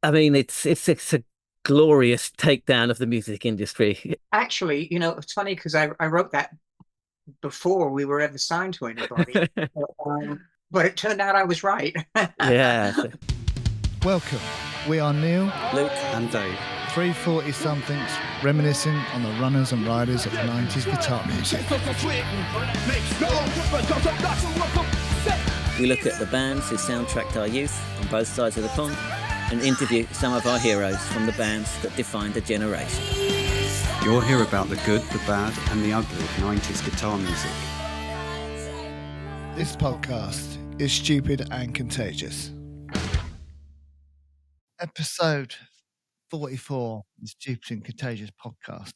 I mean, it's a glorious takedown of the music industry. Actually, it's funny because I wrote that before we were ever signed to anybody. But it turned out I was right. Yeah. So, Welcome. We are Neil, Luke, and Dave. 340 somethings, reminiscing on the runners and riders of 90s guitar music. we look at the bands who soundtracked our youth on both sides of the pond and interview some of our heroes from the bands that defined a generation. You'll hear about the good, the bad, and the ugly of 90s guitar music. This podcast is Stupid and Contagious. Episode 44 is Stupid and Contagious podcast.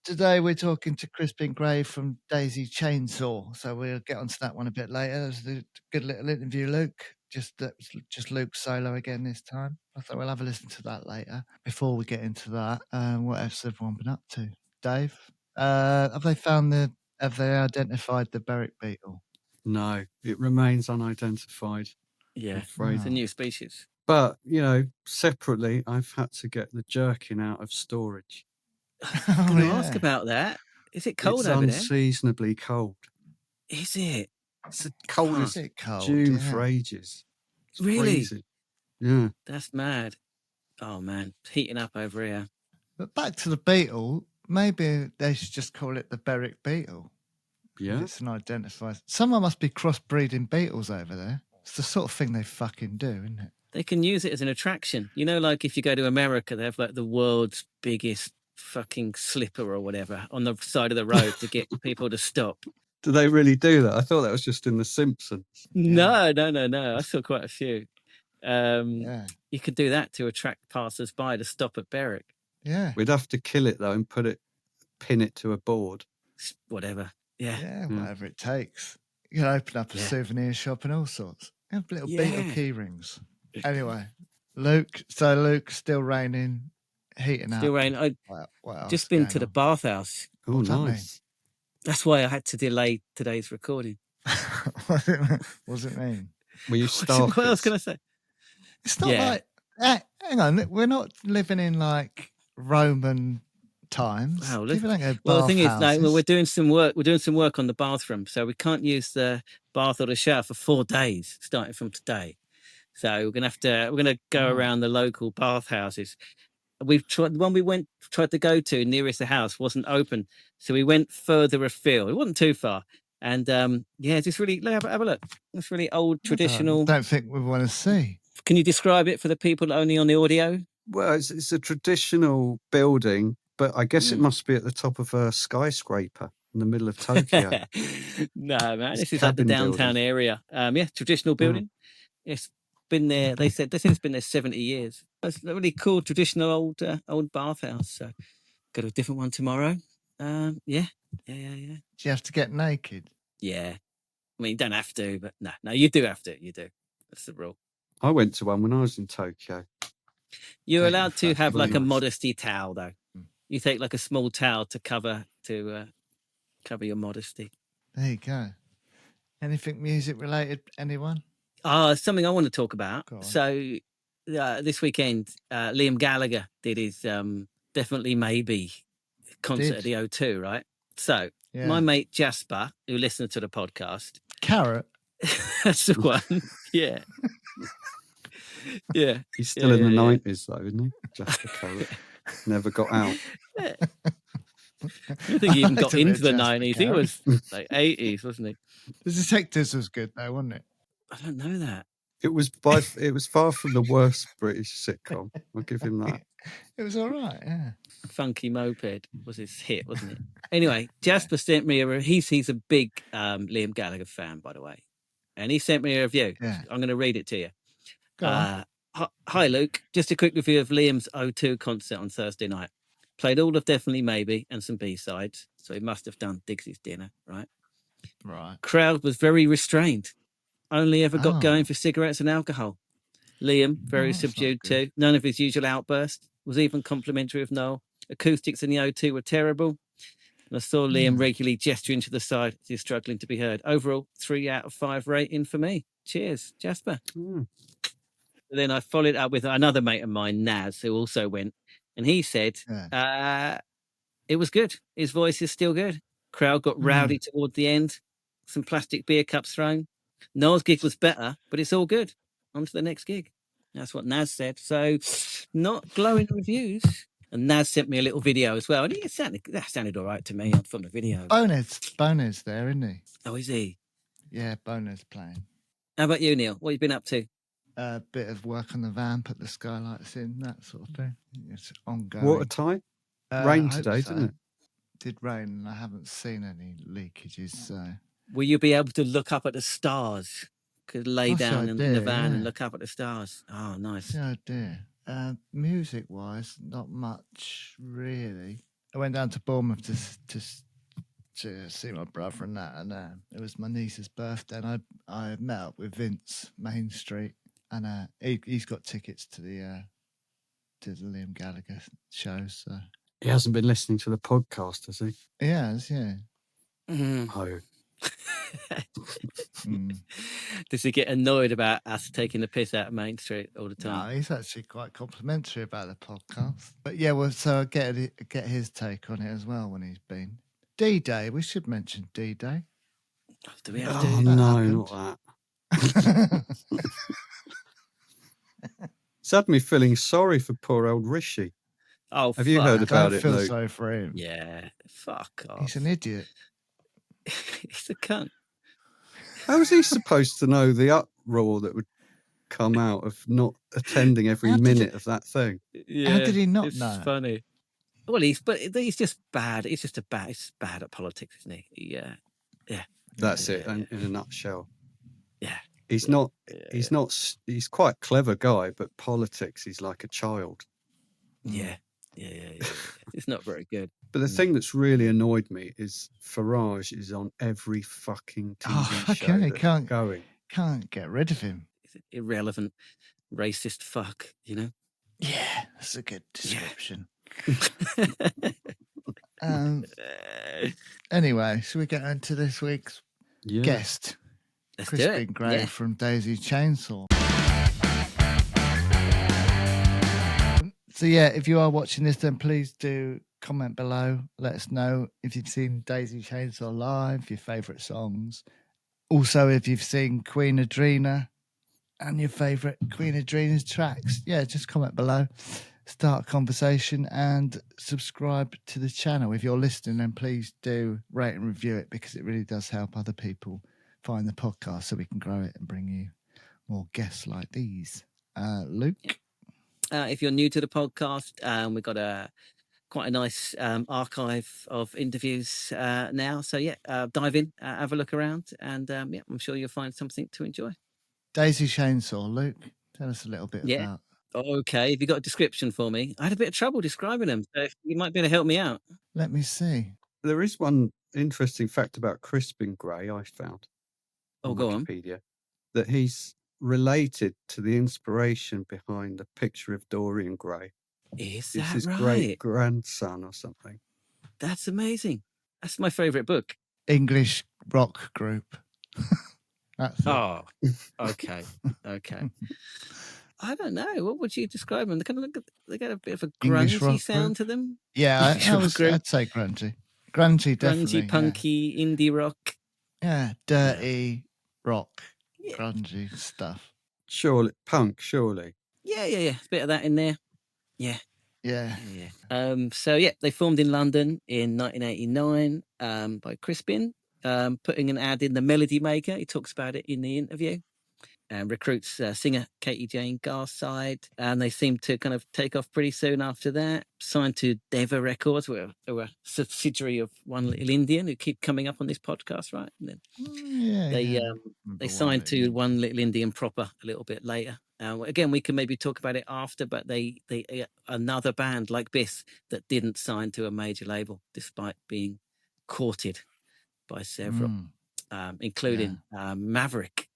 Today we're talking to Crispin Gray from Daisy Chainsaw, so we'll get onto that one a bit later. It was a good little interview, Luke. Just Luke solo again this time. I thought we'll have a listen to that later. Before we get into that, what else has everyone been up to? Dave, have they identified the Berwick beetle? No, it remains unidentified. Yeah, afraid. it's a new species. But, separately, I've had to get the jerkin out of storage. I was going to ask about that. Is it cold it's over there? unseasonably cold. Is it? It's the coldest cold, June for ages. It's really? freezing. Yeah. That's mad. Oh, man. It's heating up over here. But back to the beetle, maybe they should just call it the Berwick beetle. Yeah. It's an identifier. Someone must be crossbreeding beetles over there. It's the sort of thing they fucking do, isn't it? They can use it as an attraction. Like if you go to America, they have like the world's biggest fucking slipper or whatever on the side of the road to get people to stop. Do they really do that? I thought that was just in The Simpsons. No. I saw quite a few. You could do that to attract passers-by to stop at Berwick. Yeah. We'd have to kill it, though, and pin it to a board. Whatever. Yeah, whatever it takes. You can open up a souvenir shop and all sorts. Have little beetle key rings. Anyway, Luke, still raining, heating up. Still raining. I've just been to the bathhouse. Oh, nice. That's why I had to delay today's recording. What does it mean? Were you starved? What else can I say? It's not like... hang on, we're not living in like Roman times. Wow, People don't go the thing bathhouses. is, we're doing some work. We're doing some work on the bathroom, so we can't use the bath or the shower for 4 days, starting from today. So we're gonna go around the local bathhouses. We've tried the one we tried to go to nearest the house wasn't open, so we went further afield. It wasn't too far, and just really have a look. It's really old, traditional. I don't think we want to see. Can you describe it for the people only on the audio? Well, it's a traditional building, but I guess it must be at the top of a skyscraper in the middle of Tokyo. No, man, this is like the downtown area. Traditional building. It's been there. They said it's been there 70 years. It's a really cool, traditional old bathhouse. So, go to a different one tomorrow. Yeah. Do you have to get naked? Yeah. I mean, you don't have to, but no, you do have to. You do. That's the rule. I went to one when I was in Tokyo. You're allowed to have like a modesty towel, though. You take like a small towel to cover your modesty. There you go. Anything music related? Anyone? Something I want to talk about. So this weekend, Liam Gallagher did his Definitely Maybe concert at the O2, right? So my mate Jasper, who listened to the podcast, Carrot. That's the one. Yeah. Yeah. He's still in the 90s, though, isn't he? Jasper Carrot. Never got out. I don't think he even got into the 90s. He was like 80s, wasn't he? The Detectives was good, though, wasn't it? I don't know that. It was far from the worst British sitcom. I'll give him that. It was all right, yeah. Funky Moped was his hit, wasn't it? Anyway, Jasper sent me he's a big Liam Gallagher fan, by the way. And he sent me a review. Yeah. I'm going to read it to you. Go on. Hi, Luke. Just a quick review of Liam's O2 concert on Thursday night. Played all of Definitely Maybe and some B-sides. So he must have done Dixie's Dinner, right? Right. Crowd was very restrained. Only ever got going for cigarettes and alcohol. Liam, very subdued too. None of his usual outbursts. Was even complimentary of Noel. Acoustics in the O2 were terrible. And I saw Liam regularly gesturing to the side as he's struggling to be heard. Overall, 3 out of 5 rating for me. Cheers, Jasper. then I followed up with another mate of mine, Naz, who also went, and he said it was good. His voice is still good. Crowd got rowdy toward the end. Some plastic beer cups thrown. Noel's gig was better, but it's all good. On to the next gig. That's what Naz said. So, not glowing reviews. And Naz sent me a little video as well. And that sounded all right to me from the video. Boner's there, isn't he? Oh, is he? Yeah, Boner's playing. How about you, Neil? What have you been up to? A bit of work on the van, put the skylights in, that sort of thing. It's ongoing. Watertight? Rain today, so. didn't it? Did rain, and I haven't seen any leakages. So, will you be able to look up at the stars? Could lay down in the van and look up at the stars. Oh, nice. Oh dear. Music-wise, not much really. I went down to Bournemouth to see my brother and that, and it was my niece's birthday, and I met up with Vince Main Street, and he's got tickets to the Liam Gallagher shows. So. He hasn't been listening to the podcast, has he? He has, yeah. Oh. Does he get annoyed about us taking the piss out of Main Street all the time? No, he's actually quite complimentary about the podcast. But yeah, well, so I get his take on it as well when he's been. D-Day, we should mention D-Day. Do we have to? Oh, no, not that. It's had me feeling sorry for poor old Rishi. Oh, have you heard about it, Luke? I Luke? feel sorry for him. Yeah, fuck off. He's an idiot. He's a cunt. How was he supposed to know the uproar that would come out of not attending every minute of that thing? Yeah, how did he not know? It's funny. Well, he's just bad. He's bad at politics, isn't he? Yeah. That's it in a nutshell. Yeah. He's he's quite a clever guy, but politics, he's like a child. Yeah. It's not very good. But the thing that's really annoyed me is Farage is on every fucking TV show that's can't get rid of him. He's an irrelevant, racist fuck, you know? Yeah, that's a good description. Yeah. Anyway, should we get into this week's guest? Let's Crispin Gray from Daisy Chainsaw. So yeah, if you are watching this, then please do comment below. Let us know if you've seen Daisy Chainsaw live, your favourite songs. Also, if you've seen Queen Adrina and your favourite Queen Adrina's tracks. Yeah, just comment below. Start a conversation and subscribe to the channel. If you're listening, then please do rate and review it, because it really does help other people find the podcast so we can grow it and bring you more guests like these. Luke? If you're new to the podcast, we've got quite a nice archive of interviews now. So dive in, have a look around, and I'm sure you'll find something to enjoy. Daisy Chainsaw, Luke, tell us a little bit about. Okay, have you got a description for me? I had a bit of trouble describing them, so you might be able to help me out. Let me see. There is one interesting fact about Crispin Gray I found on Wikipedia, that he's related to the inspiration behind the picture of Dorian Gray. Is it's that his right? great grandson or something. That's amazing. That's my favourite book. English rock group. That's it. Okay. I don't know. What would you describe them? They got a bit of a grungy sound to them. Yeah, I'd say grungy. Grungy, definitely. Grungy, punky, indie rock. Yeah, dirty rock, grungy stuff. Surely, punk, surely. Yeah. A bit of that in there. Yeah. They formed in London in 1989 by Crispin, putting an ad in the Melody Maker. He talks about it in the interview. Recruits singer Katie Jane Garside, and they seemed to kind of take off pretty soon after that. Signed to Deva Records, who were a subsidiary of One Little Indian, who keep coming up on this podcast, right? And then they signed to One Little Indian proper a little bit later. Again, we can maybe talk about it after, but they another band like this that didn't sign to a major label despite being courted by several, including Maverick.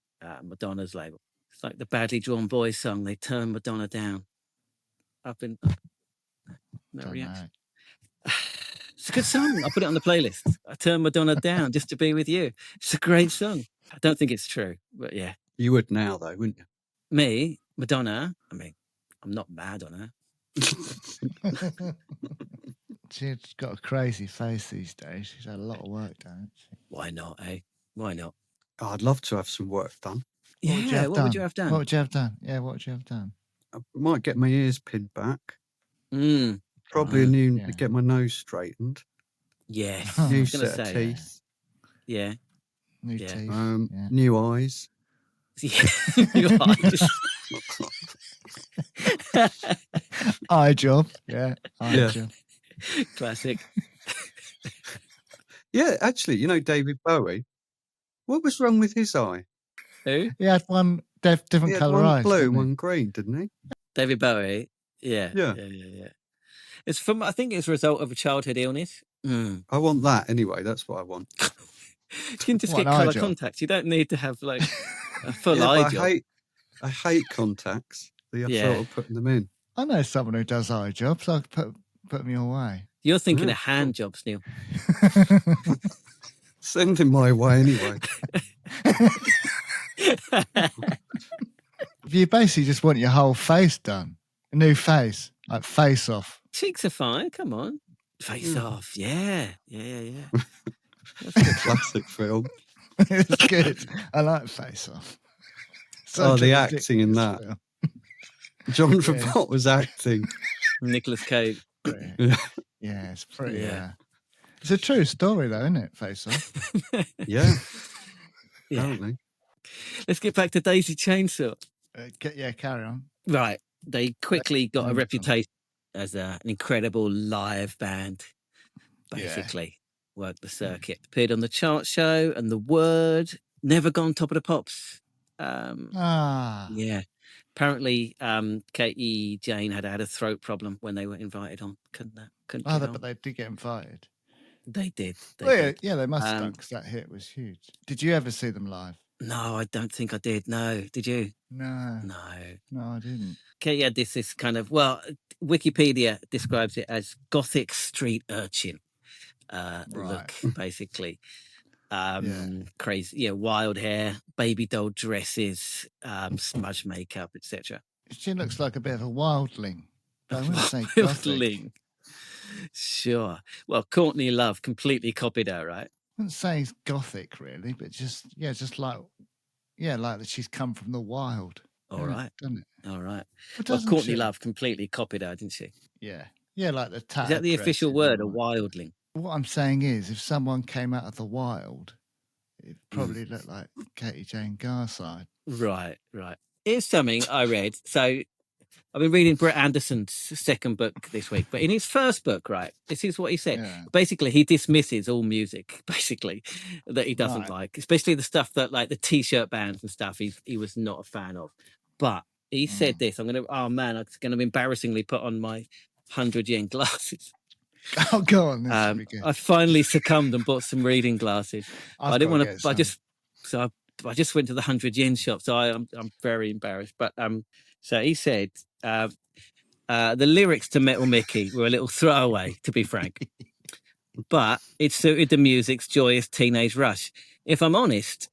Madonna's label. It's like the Badly Drawn Boys song. They turned Madonna down. No reaction. It's a good song. I'll put it on the playlist. I turned Madonna down just to be with you. It's a great song. I don't think it's true, but yeah. You would now, though, wouldn't you? Me? Madonna. I mean, I'm not mad on her. She's got a crazy face these days. She's had a lot of work done. Why not, eh? Why not? Oh, I'd love to have some work done. What would you have done? What would you have done? Yeah, what would you have done? I might get my ears pinned back. Probably get my nose straightened. Yeah. New set of teeth. Yeah. New teeth. New eyes. Yeah. New eyes. Eye job. Yeah. Eye job. Classic. Yeah, actually, you know David Bowie. What was wrong with his eye? Who? He had one different colour eyes. One blue, one green, didn't he? David Bowie. Yeah. Yeah. It's from, I think it's a result of a childhood illness. I want that anyway. That's what I want. You can just get colour contacts. You don't need to have like a full eye job. I hate contacts. The thought of putting them in. I know someone who does eye jobs. I could put them your way. You're thinking of hand jobs, Neil. Send him my way anyway. You basically just want your whole face done. A new face. Like face off. Cheeks are fine. Come on. Face off. Yeah. That's a classic film. It's good. I like face off. The acting in that. Film. John Travolta was acting. Nicolas Cage. Yeah, it's pretty. It's a true story, though, isn't it? Face off. Yeah. Apparently. Let's get back to Daisy Chainsaw. Carry on. Right. They quickly got a reputation as an incredible live band. Basically, worked the circuit. Appeared on the chart show and The Word. Never gone top of the pops. Yeah. Apparently, Katie Jane had a throat problem when they were invited on. Couldn't but they did get invited. They did. Yeah, they must have done because that hit was huge. Did you ever see them live? No, I don't think I did. No, did you? No, I didn't. Katie had this kind of, Wikipedia describes it as gothic street urchin look, basically. Crazy, wild hair, baby doll dresses, smudge makeup, etc. She looks like a bit of a wildling. But I wouldn't say wildling. Sure. Well, Courtney Love completely copied her, right? I wouldn't say it's gothic, really, but just like that she's come from the wild. All right. Doesn't it? All right. Well, Courtney Love completely copied her, didn't she? Yeah. Yeah, like the tat. Is that the official word, a wildling? What I'm saying is, if someone came out of the wild, it probably looked like Katie Jane Garside. Right. Here's something I read. So I've been reading Brett Anderson's second book this week, but in his first book, right, this is what he said. Yeah. Basically, he dismisses all music, basically, that he doesn't like, especially the stuff that, like the T-shirt bands and stuff, he was not a fan of. But he said this, I'm going to embarrassingly put on my 100 yen glasses. Oh, go on. This will be good. I finally succumbed and bought some reading glasses. I didn't want to, I just went to the 100 yen shop. So I'm very embarrassed. But so he said, the lyrics to Metal Mickey were a little throwaway, to be frank. But it suited the music's joyous teenage rush. If I'm honest,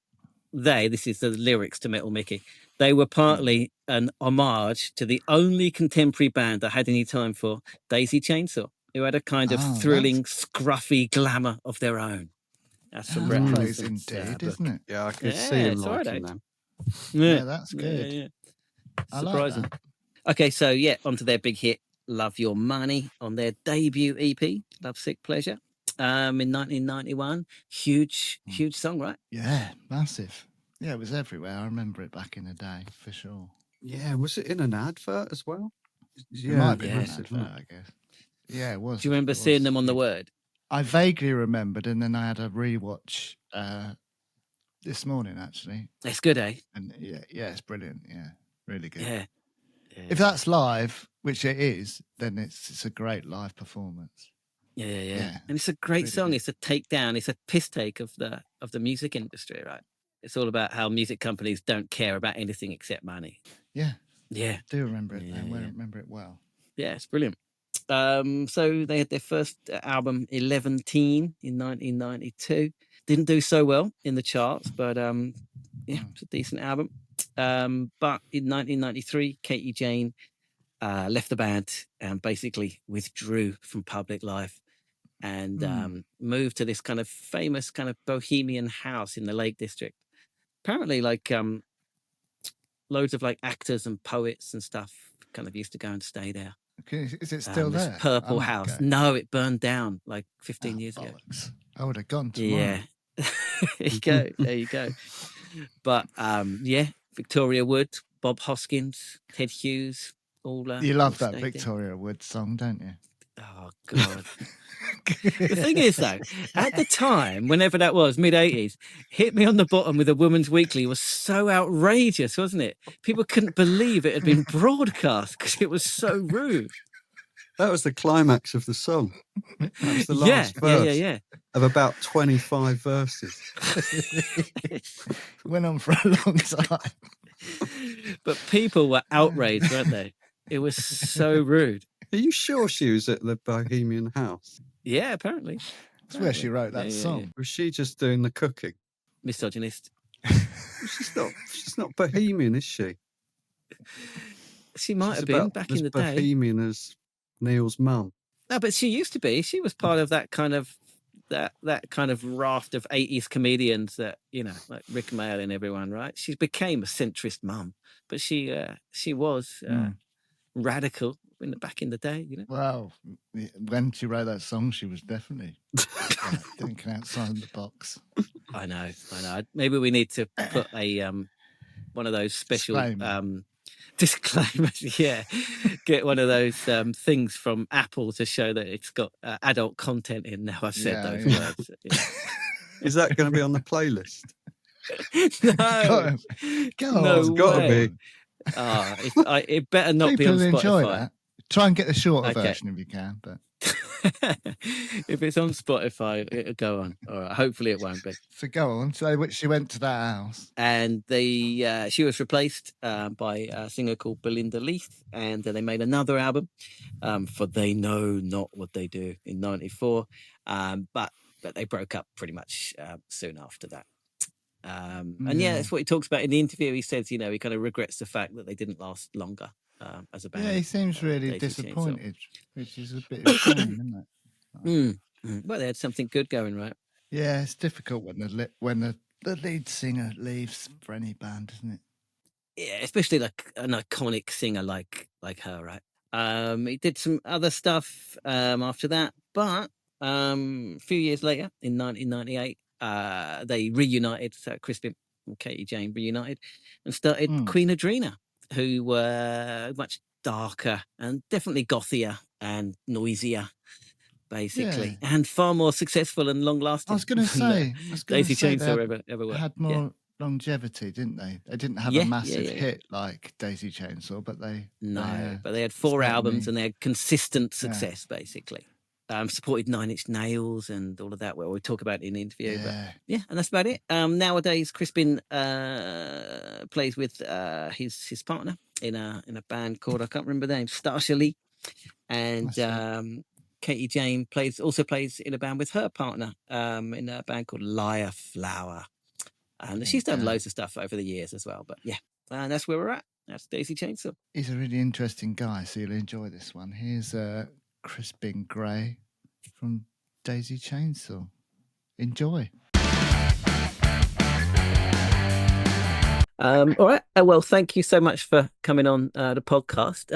this is the lyrics to Metal Mickey, they were partly an homage to the only contemporary band I had any time for, Daisy Chainsaw, who had a kind of thrilling, scruffy glamour of their own. That's from Brett Anderson's indeed, isn't it? Yeah, I can see him liking them. Yeah, that's good. Yeah. Surprising. Like okay, so onto their big hit, Love Your Money, on their debut EP, Love Sick Pleasure, in 1991. Huge song, right? Yeah, massive. Yeah, it was everywhere. I remember it back in the day, for sure. Yeah, was it in an advert as well? Yeah, it might have been an advert, I guess. Yeah, it was. Do you remember seeing them on The Word? I vaguely remembered, and then I had a rewatch this morning, actually. It's good, eh? And yeah, it's brilliant. Yeah, really good. Yeah. If that's live, which it is, then it's a great live performance. Yeah. And it's a great really song. Good. It's a takedown. It's a piss take of the music industry, right? It's all about how music companies don't care about anything except money. Yeah. I do remember it. I remember it well. Yeah, it's brilliant. So they had their first album, 11 Teen, in 1992. Didn't do so well in the charts, but it's a decent album. But in 1993, Katie Jane left the band and basically withdrew from public life and moved to this kind of famous kind of bohemian house in the Lake District. Apparently, like loads of like actors and poets and stuff kind of used to go and stay there. Okay, is it still This there? purple house. No, it burned down like 15 years ago. I would have gone tomorrow. Yeah. There you go. There you go. But yeah, Victoria Wood, Bob Hoskins, Ted Hughes, all you love all that stayed Victoria Wood song, don't you? Oh God. The thing is though, at the time, whenever that was, mid-80s, Hit Me on the Bottom with a Woman's Weekly was so outrageous, wasn't it? People couldn't believe it had been broadcast because it was so rude. That was the climax of the song. That was the last verse of about 25 verses. Went on for a long time. But people were outraged, weren't they? It was so rude. Are you sure she was at the Bohemian House? Yeah, apparently. That's where she wrote that song. Yeah. Was she just doing the cooking? Misogynist. She's not Bohemian, is she? She might have been back in the day. Bohemian as Neil's mum. No, but she used to be. She was part of that kind of raft of 80s comedians that, you know, like Rick Mail and everyone, right? She became a centrist mum, but she was radical back in the day, you know. Well, when she wrote that song, she was definitely thinking outside the box. I know. Maybe we need to put a one of those special disclaimers. Yeah, get one of those things from Apple to show that it's got adult content in. Now I've said those words. Yeah. Is that going to be on the playlist? No, it's got to be. It better not People be on Spotify. Enjoy that. Try and get the shorter version if you can, but if it's on Spotify, it'll go on. All right, hopefully it won't be. So go on. So she went to that house, and she was replaced by a singer called Belinda Leith, and they made another album for They Know Not What They Do in '94, but they broke up pretty much soon after that. And that's what he talks about in the interview. He says, you know, he kind of regrets the fact that they didn't last longer as a band. Yeah, he seems really disappointed, which is a bit of a shame, isn't it? Well, they had something good going, right? Yeah, it's difficult when the lead singer leaves for any band, isn't it? Yeah, especially like an iconic singer like her, right? He did some other stuff after that, but a few years later, in 1998, they reunited. So Crispin and Katie Jane reunited and started Queen Adrina, who were much darker and definitely gothier and noisier, basically, and far more successful and long lasting. I was going to say, Daisy Chainsaw ever were. Had more longevity, didn't they? They didn't have a massive hit like Daisy Chainsaw, but but they had 4 albums and they had consistent success, basically. Supported Nine Inch Nails and all of that, where we talk about it in the interview. But and that's about it. Nowadays, Crispin plays with his partner in a band called, I can't remember the name, Starsha Lee, and Katie Jane also plays in a band with her partner in a band called Liar Flower, and she's done loads of stuff over the years as well. But and that's where we're at. That's Daisy Chainsaw. He's a really interesting guy, so you'll enjoy this one. Here's Crispin Gray from Daisy Chainsaw. Enjoy. All right. Well, thank you so much for coming on the podcast.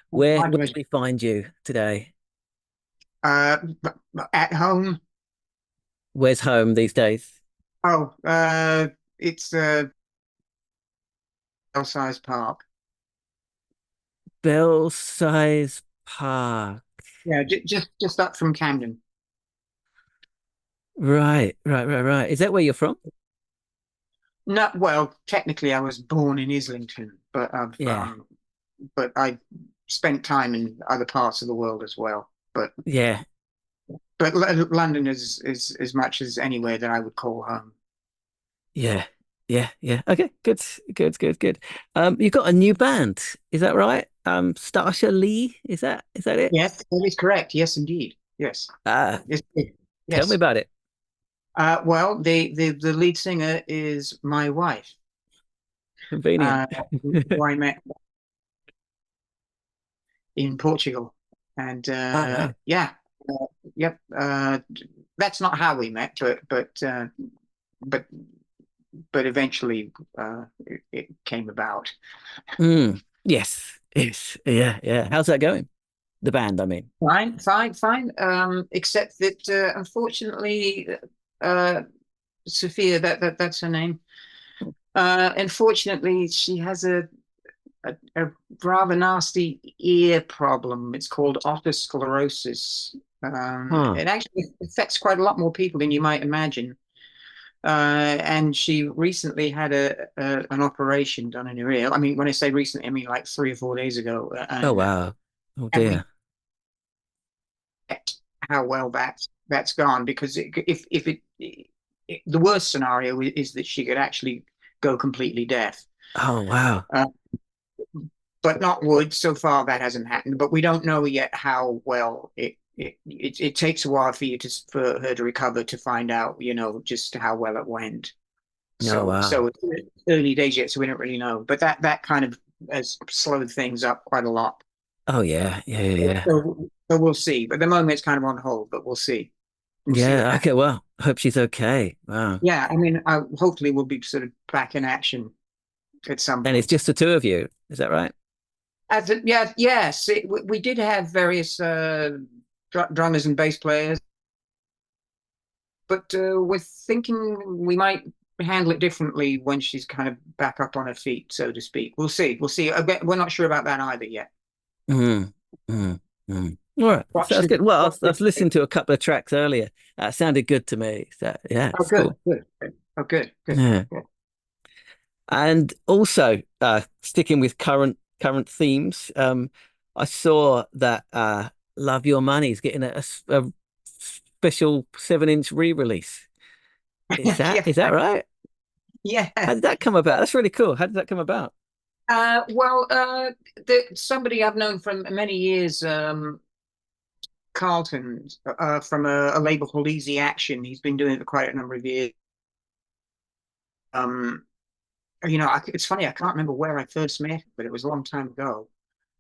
Where did we find you today? At home. Where's home these days? Oh, it's Belsize Park. Belsize Park. Yeah, just up from Camden. Right. Is that where you're from? No, well, technically I was born in Islington, but but I spent time in other parts of the world as well. But London is as much as anywhere that I would call home. Yeah. Okay, good. You've got a new band, is that right? Starsha Lee, is that it? Yes, that is correct. Yes, indeed. Yes. Yes. Tell me about it. Well, the lead singer is my wife. Convenient. Who I met in Portugal, and Right. yep. That's not how we met, but eventually it came about. Yes. Yeah. How's that going? The band, I mean. Fine. Except that unfortunately, Sophia, that's her name. Unfortunately, she has a rather nasty ear problem. It's called otosclerosis. It actually affects quite a lot more people than you might imagine. And she recently had an operation done in her ear. I mean, when I say recently, I mean like 3 or 4 days ago. Oh wow! Oh and we dear. how well that's gone, because the worst scenario is that she could actually go completely deaf. Oh wow. But not wood. So far, that hasn't happened. But we don't know yet how well it takes a while for her to recover, to find out, just how well it went. Oh wow. So it's early days yet, so we don't really know. But that kind of has slowed things up quite a lot. Oh yeah. So we'll see. But at the moment, it's kind of on hold. But we'll see. Yeah. Okay. Well, I hope she's okay. Wow. Yeah. I mean, hopefully we'll be sort of back in action at some point. And it's just the two of you, is that right? Yes. We did have various drummers and bass players, but we're thinking we might handle it differently when she's kind of back up on her feet, so to speak. We'll see. We're not sure about that either yet. All right, sounds good. Well, I was listening to a couple of tracks earlier. That sounded good to me. So yeah, it's good. Cool. Good. Oh, good. Yeah. Good. And also, sticking with current themes, I saw that Love Your Money is getting a special 7-inch re-release. Is that right? Yeah. How did that come about? That's really cool. How did that come about? Somebody I've known for many years, Carlton, from a label called Easy Action. He's been doing it for quite a number of years. It's funny, I can't remember where I first met him, but it was a long time ago.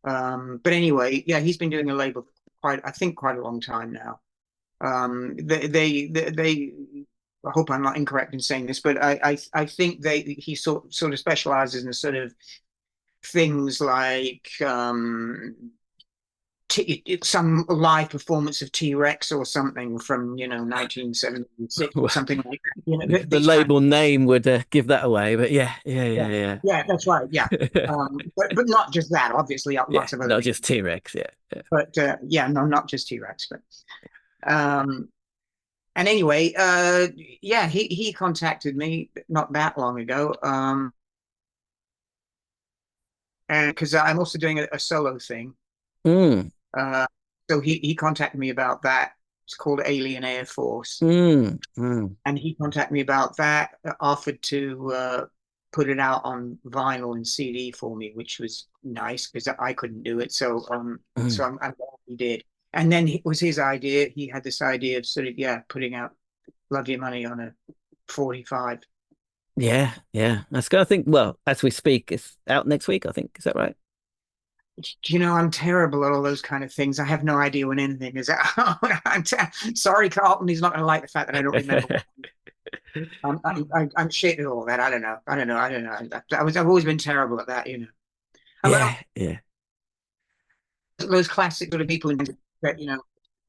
But anyway, yeah, he's been doing a label quite a long time now. I hope I'm not incorrect in saying this, but I think he sort of specializes in sort of things like some live performance of T-Rex or something from 1976 or something like that. The label name would give that away, but yeah. That's right. Yeah, but not just that. Obviously, lots of other not things. just T-Rex. Yeah. But no, not just T-Rex. But and anyway, he contacted me not that long ago, and because I'm also doing a solo thing. So he contacted me about that. It's called Alien Air Force. And he contacted me about that, offered to put it out on vinyl and CD for me, which was nice because I couldn't do it. So I'm glad he did. And then it was his idea. He had this idea of sort of putting out Love Your Money on a 45. Yeah. That's good. I think, well, as we speak, it's out next week, I think. Is that right? I'm terrible at all those kind of things. I have no idea when anything is out. Sorry, Carlton. He's not going to like the fact that I don't remember. I'm shit at all that. I don't know. I've always been terrible at that. Yeah. Those classic sort of people that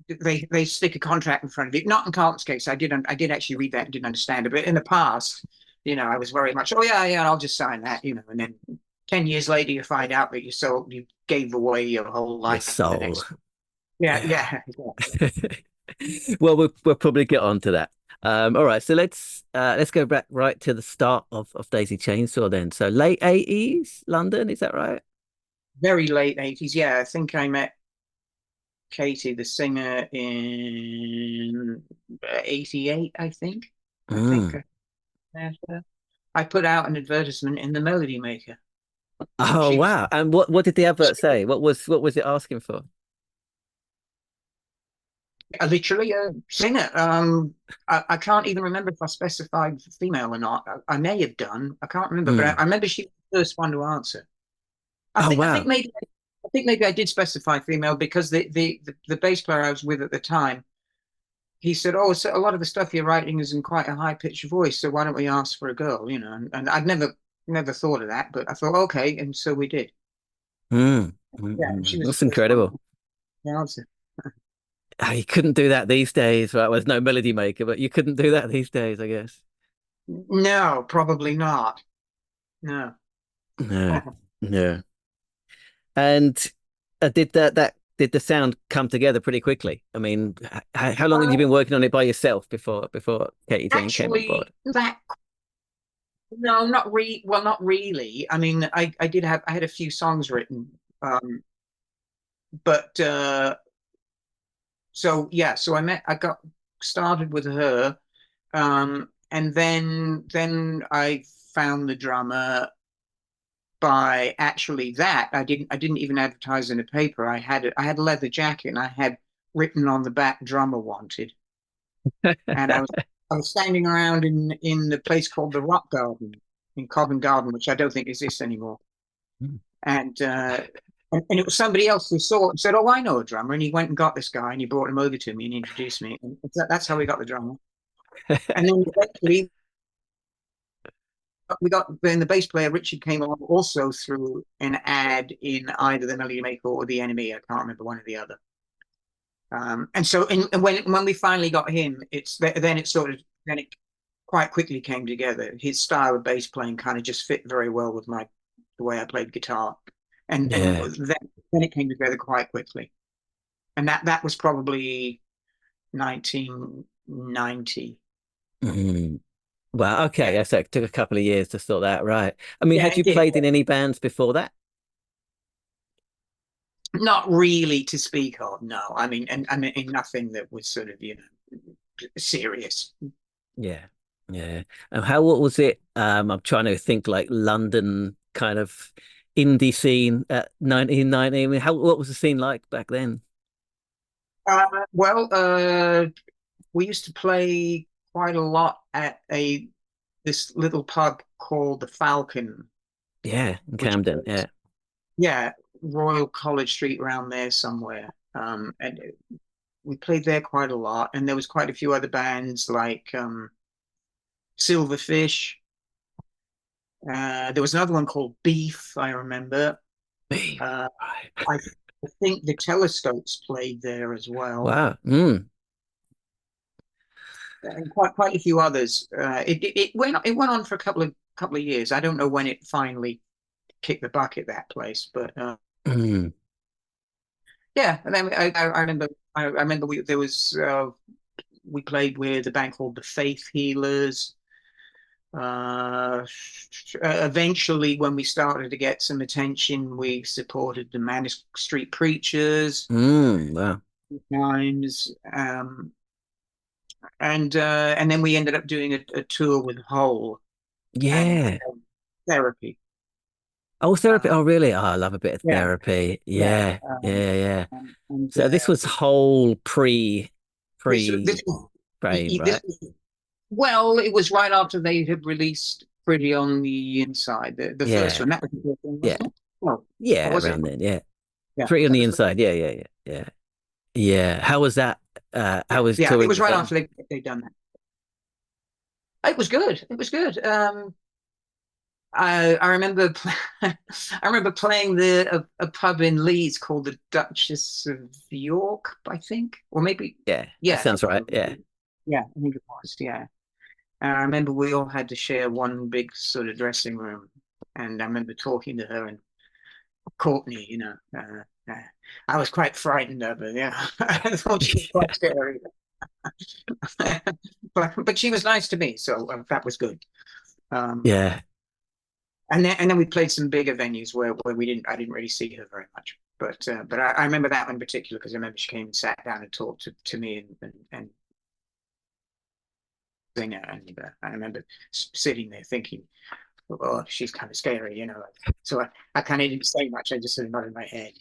they stick a contract in front of you. Not in Carlton's case. I did actually read that and didn't understand it. But in the past, I was very much, I'll just sign that. And then 10 years later, you find out that you gave away your whole life. Your soul. Yeah. Well, we'll probably get on to that. All right, so let's go back right to the start of Daisy Chainsaw then. So late 80s, London, is that right? Very late 80s, yeah. I think I met Katie, the singer, in 88, I think. I put out an advertisement in the Melody Maker. Oh wow! And what did the advert say? What was it asking for? Literally a singer. I can't even remember if I specified female or not. I may have done. I can't remember, but I remember she first one to answer. Oh, I wow. think maybe I did specify female because the bass player I was with at the time, he said, "Oh, so a lot of the stuff you're writing is in quite a high pitched voice, so why don't we ask for a girl?" You know, and I'd never thought of that, but I thought, okay, and so we did. Mm. Yeah, she was the That's first one incredible. to answer. Oh, you couldn't do that these days, right? Well, there's no Melody Maker, but you couldn't do that these days, I guess. No, probably not. No. No, no. And did the sound come together pretty quickly? I mean, how long had you been working on it by yourself before Katie Jane came on Actually, board? no, not really. Well, not really. I mean, I had a few songs written, but so yeah, so I got started with her, and then I found the drummer by actually that I didn't even advertise in a paper. I had a leather jacket and I had written on the back "drummer wanted," and I was standing around in the place called the Rock Garden in Covent Garden, which I don't think exists anymore. Hmm. And it was somebody else who saw it and said, "Oh, I know a drummer," and he went and got this guy and he brought him over to me and introduced me, and that's how we got the drummer. And then eventually then the bass player Richard came along also through an ad in either the Melody Maker or the Enemy. I can't remember, one or the other. And so and when we finally got him, then it quite quickly came together. His style of bass playing kind of just fit very well with the way I played guitar, and Yeah. then it came together quite quickly. And that was probably 1990. Mhm. Well, okay. Yeah, So it took a couple of years to sort that right. I mean, yeah, had it you did. played in any bands before that? Not really to speak of, no. I mean, and I mean, nothing that was sort of, serious. Yeah. Yeah. And what was it? I'm trying to think like London kind of indie scene at 1990. I mean, what was the scene like back then? Well, we used to play quite a lot at this little pub called the Falcon, Yeah, in which Camden. was, Yeah. yeah, Royal College Street around there somewhere. And we played there quite a lot, and there was quite a few other bands like Silverfish. There was another one called Beef, I remember. Me. Uh, Right. I think the Telescopes played there as well, Wow. Mm. and quite a few others. It went on for a couple of years. I don't know when it finally kicked the bucket, that place, but Mm. yeah. And then I remember we played with a band called the Faith Healers. Eventually, when we started to get some attention, we supported the Manic Street Preachers Wow. times, and then we ended up doing a tour with Hole and Yeah. Therapy. Oh, therapy. Uh, Oh, really? Oh, I love a bit of yeah, therapy. yeah, Yeah. Yeah. Yeah. and So this was whole pre this pre was frame, this right? was well, it was right after they had released Pretty on the Inside, the first Yeah. one. That was the first one, Yeah. wasn't it? Oh, or Yeah. was it? Around then. Yeah. Yeah, Pretty on that the was the inside. Yeah. Yeah. Yeah. Yeah. Yeah. How was that? How was yeah. It touring was with right them? after they'd done that. It was good. It was good. I remember I remember playing a pub in Leeds called the Duchess of York, I think, or maybe Yeah. That yeah, sounds right. Yeah. yeah, I think it was, yeah. And I remember we all had to share one big sort of dressing room, and I remember talking to her and Courtney, I was quite frightened of her. Yeah, I thought she was quite scary, but she was nice to me, so that was good. Um, Yeah. and then we played some bigger venues where I didn't really see her very much, but I remember that one in particular because I remember she came and sat down and talked to me and singer, and I remember sitting there thinking, oh, she's kind of scary, so I kind of didn't say much. I just sort of nodded my head.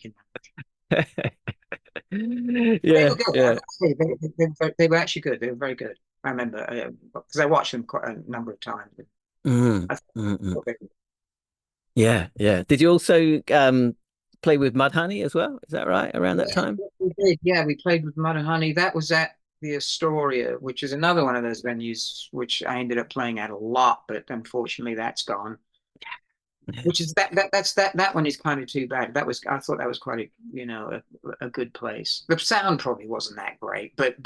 They Yeah. were good. Yeah. They were actually good. They were very good. I remember because I watched them quite a number of times. Mm, I mm, mm. thought they Yeah, yeah. Did you also play with Mudhoney as well? Is that right? Around that time? We did. Yeah, we played with Mudhoney. That was at the Astoria, which is another one of those venues which I ended up playing at a lot, but unfortunately that's gone. Which is that one is kind of too bad. I thought that was quite a good place. The sound probably wasn't that great, but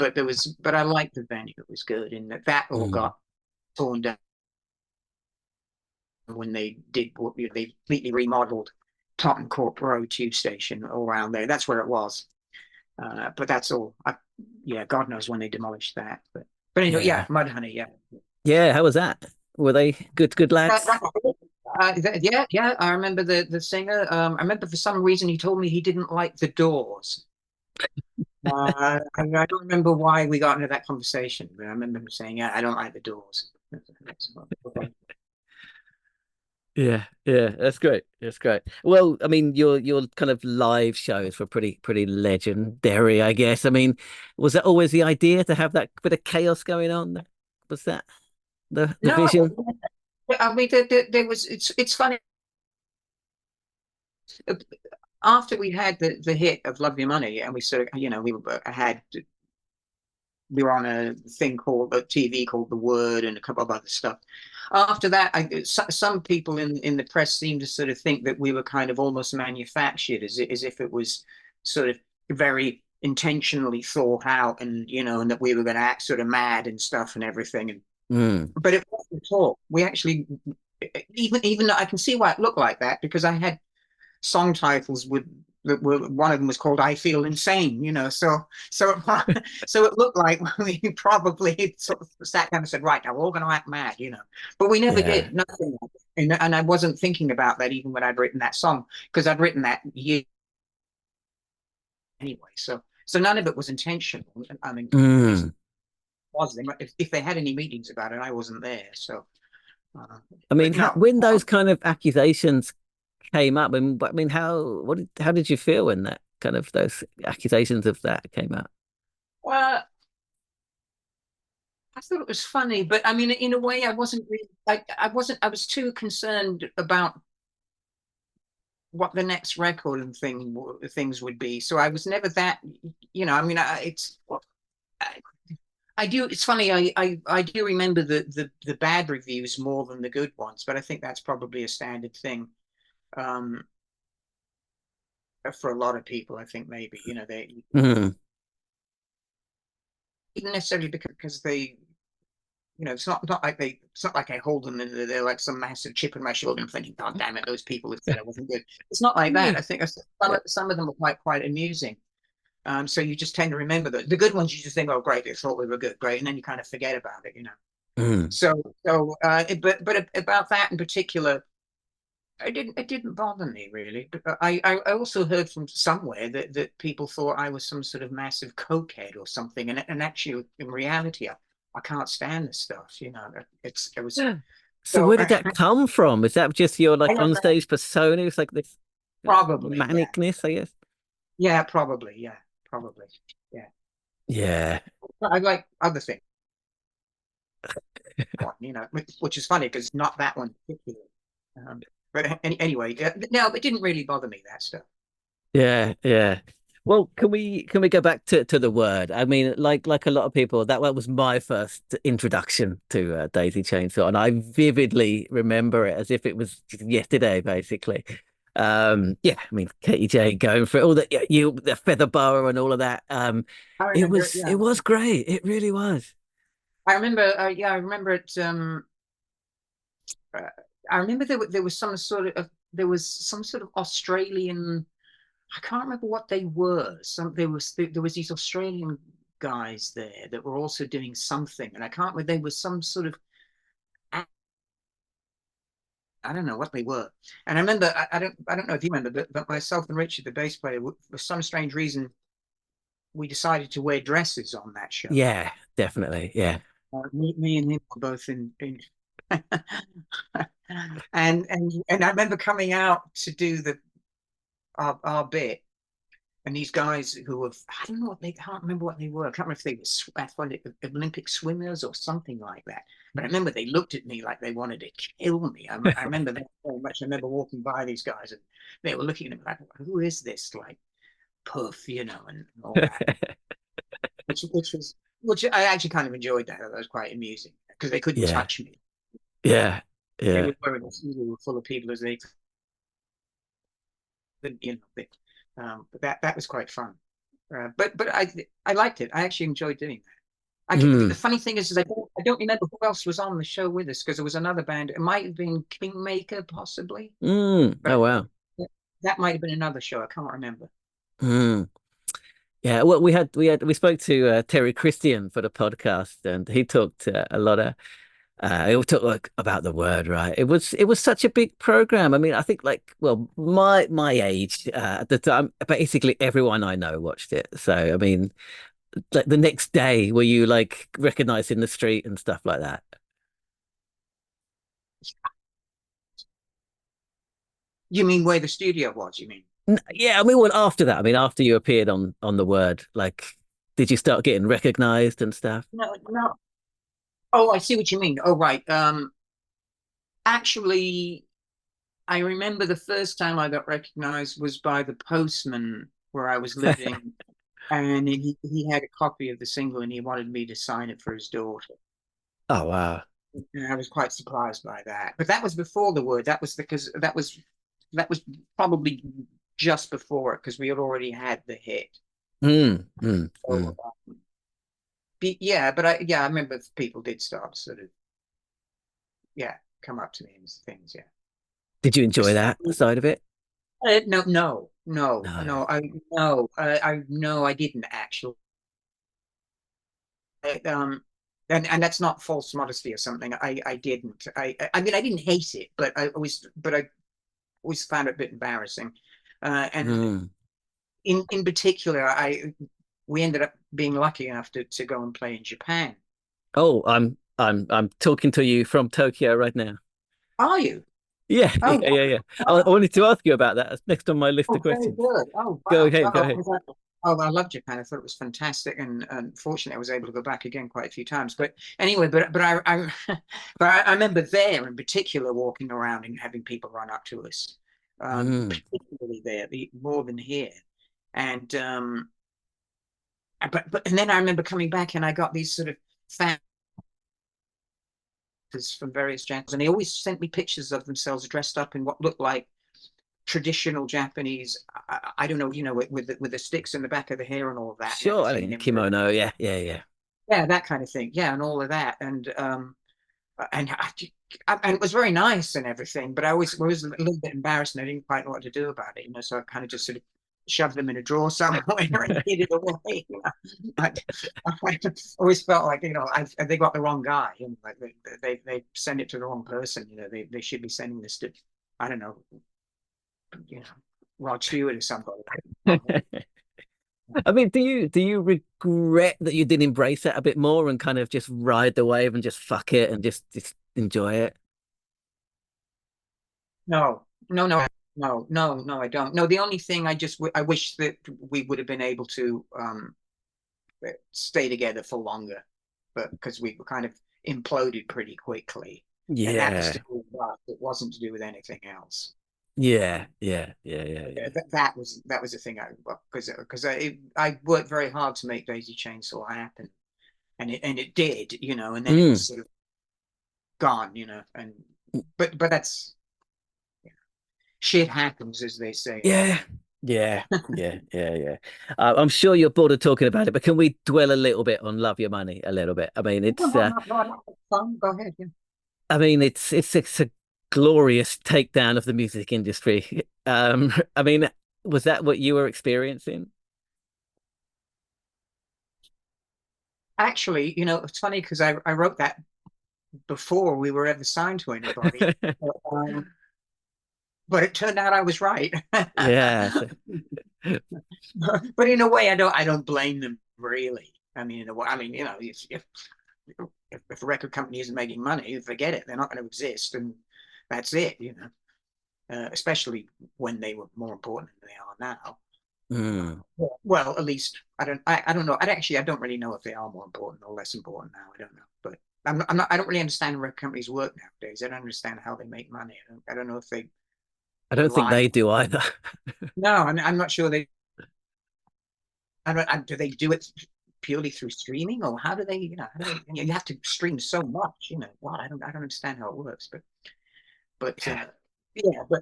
I liked the venue. It was good, and that all got torn down when they did they completely remodeled Tottenham Court Road tube station all around there. That's where it was. But that's all. God knows when they demolished that. But anyway, Mudhoney, yeah. Yeah, how was that? Were they good lads? Yeah. I remember the singer. I remember for some reason he told me he didn't like the Doors. I don't remember why we got into that conversation, but I remember him saying, "Yeah, I don't like the Doors." Yeah, that's great. That's great. Well, I mean, your kind of live shows were pretty legendary, I guess. I mean, was that always the idea to have that bit of chaos going on? Was that the No, vision? I mean, there was. It's funny. After we had the hit of Love Your Money, and we sort of, we were on a TV called The Word and a couple of other stuff. After that, some people in the press seemed to sort of think that we were kind of almost manufactured, as if it was sort of very intentionally thought out, and and that we were going to act sort of mad and stuff and everything. But it wasn't at all. We actually, even though I can see why it looked like that, because I had song titles one of them was called "I Feel Insane," so it looked like we probably sort of sat down and said, right, now we're all going to act mad, but we never did, nothing. And I wasn't thinking about that even when I'd written that song, because I'd written that year anyway, so none of it was intentional. I mean, if they had any meetings about it, I wasn't there. So I mean, when those kind of accusations came up, and I mean, how did you feel when that kind of those accusations of that came up? Well, I thought it was funny, but I mean, in a way, I wasn't really. I was too concerned about what the next record and things would be. So I was never that. I mean, I do. It's funny. I do remember the bad reviews more than the good ones, but I think that's probably a standard thing. For a lot of people, I think maybe they even necessarily because they, it's not like I hold them and they're like some massive chip in my shoulder and thinking, God damn it, those people have said it wasn't good. It's not like that. I think some of them are quite amusing. So you just tend to remember the good ones. You just think, oh, great, they thought we were good, great, and then you kind of forget about it, So, but about that in particular, it didn't bother me really. But I also heard from somewhere that people thought I was some sort of massive cokehead or something, and actually in reality, I can't stand this stuff. It was. So where did that come from? Is that just your like onstage persona? It's like this probably manicness, I guess. Yeah, probably. Yeah. Yeah. I like other things, which is funny because not that one particularly. But anyway, no, it didn't really bother me, that stuff. Yeah. Well, can we go back to the Word? I mean, like a lot of people, that was my first introduction to Daisy Chainsaw, and I vividly remember it as if it was yesterday, basically. I mean, Katie J going for all that, the feather boa and all of that. It was great. It really was. I remember. I remember it. I remember there was some sort of Australian. I can't remember what they were. There was these Australian guys there that were also doing something, and I can't remember. They were some sort of. I don't know what they were, and I remember. I don't know if you remember, but myself and Richard, the bass player, for some strange reason, we decided to wear dresses on that show. Yeah, definitely. Yeah. Me and him were both in and I remember coming out to do our bit, And these guys who were, I don't know what they, I can't remember what they were. I can't remember if they were athletic Olympic swimmers or something like that. But I remember they looked at me like they wanted to kill me. I remember that very much. I remember walking by these guys and they were looking at me like, who is this? Like, Puff, you know, and all that. which I actually kind of enjoyed that. That was quite amusing because they couldn't touch me. Yeah. They were wearing a studio full of people as they, you know, but that was quite fun. But I liked it. I actually enjoyed doing that. The funny thing is I don't remember who else was on the show with us because there was another band. It might have been Kingmaker, possibly. Oh wow, that might have been another show. I can't remember. Yeah, well, we spoke to Terry Christian for the podcast, and he talked a lot of. He talked like about the word, right? It was such a big program. I mean, I think like, well, my age at the time, basically everyone I know watched it. So I mean, like the next day, were you like recognized in the street and stuff like that? You mean where the studio was? You mean? Yeah, I mean, well, after that, I mean, after you appeared on the word, like, did you start getting recognized and stuff? No. Oh, I see what you mean. Oh, right. Actually, I remember the first time I got recognized was by the postman where I was living, and he had a copy of the single and he wanted me to sign it for his daughter. Oh wow! And I was quite surprised by that. But that was before the word. That was because that was probably just before it because we had already had the hit. Yeah, but I remember people did start sort of come up to me and things. Yeah. Did you enjoy that side of it? No, I didn't actually. And that's not false modesty or something. I didn't. I mean, I didn't hate it, but I always found it a bit embarrassing. And in particular, we ended up being lucky enough to go and play in Japan. Oh, I'm talking to you from Tokyo right now. Are you? Yeah. I wanted to ask you about that. It's next on my list of questions. Very good. Oh, wow. Go ahead. Oh, I love Japan. I thought it was fantastic, and fortunately, I was able to go back again quite a few times. But anyway, but I remember there in particular walking around and having people run up to us, particularly there, more than here, and and then I remember coming back and I got these sort of fans from various channels, and they always sent me pictures of themselves dressed up in what looked like traditional Japanese. I don't know, you know, with the sticks in the back of the hair and all of that. Sure, I mean kimono, yeah, that kind of thing, and all of that, and it was very nice and everything, but I was a little bit embarrassed and I didn't quite know what to do about it, you know. So I kind of just sort of shoved them in a drawer somewhere and hid it away. You know? I always felt like, you know, they got the wrong guy. You know, like they send it to the wrong person. You know, they should be sending this to, I don't know, you know, Rod Stewart or somebody. I mean, do you regret that you didn't embrace that a bit more and kind of just ride the wave and just fuck it and just enjoy it? No, I don't. No, the only thing I wish that we would have been able to stay together for longer, but because we kind of imploded pretty quickly. Yeah. And that was to do with us. It wasn't to do with anything else. Yeah. That was the thing. Because I worked very hard to make Daisy Chainsaw happen, and it did, you know, and then it was sort of gone, you know, and but that's shit happens, as they say. Yeah. I'm sure you're bored of talking about it, but can we dwell a little bit on Love Your Money a little bit? I mean, it's no, go ahead. Yeah. I mean, it's a glorious takedown of the music industry. I mean, was that what you were experiencing? Actually, you know, it's funny because I wrote that before we were ever signed to anybody. But it turned out I was right. Yeah. But in a way, I don't blame them, really. I mean, in a way, I mean, you know, if a record company isn't making money, forget it. They're not going to exist, and that's it, you know. Especially when they were more important than they are now. Well, at least I don't know. I don't really know if they are more important or less important now. I don't know, but I don't really understand record companies work nowadays. I don't understand how they make money. I don't know if they I don't think they do either. No, I'm not sure they. Do they do it purely through streaming, or how do they? You have to stream so much. Well, I don't understand how it works, but yeah,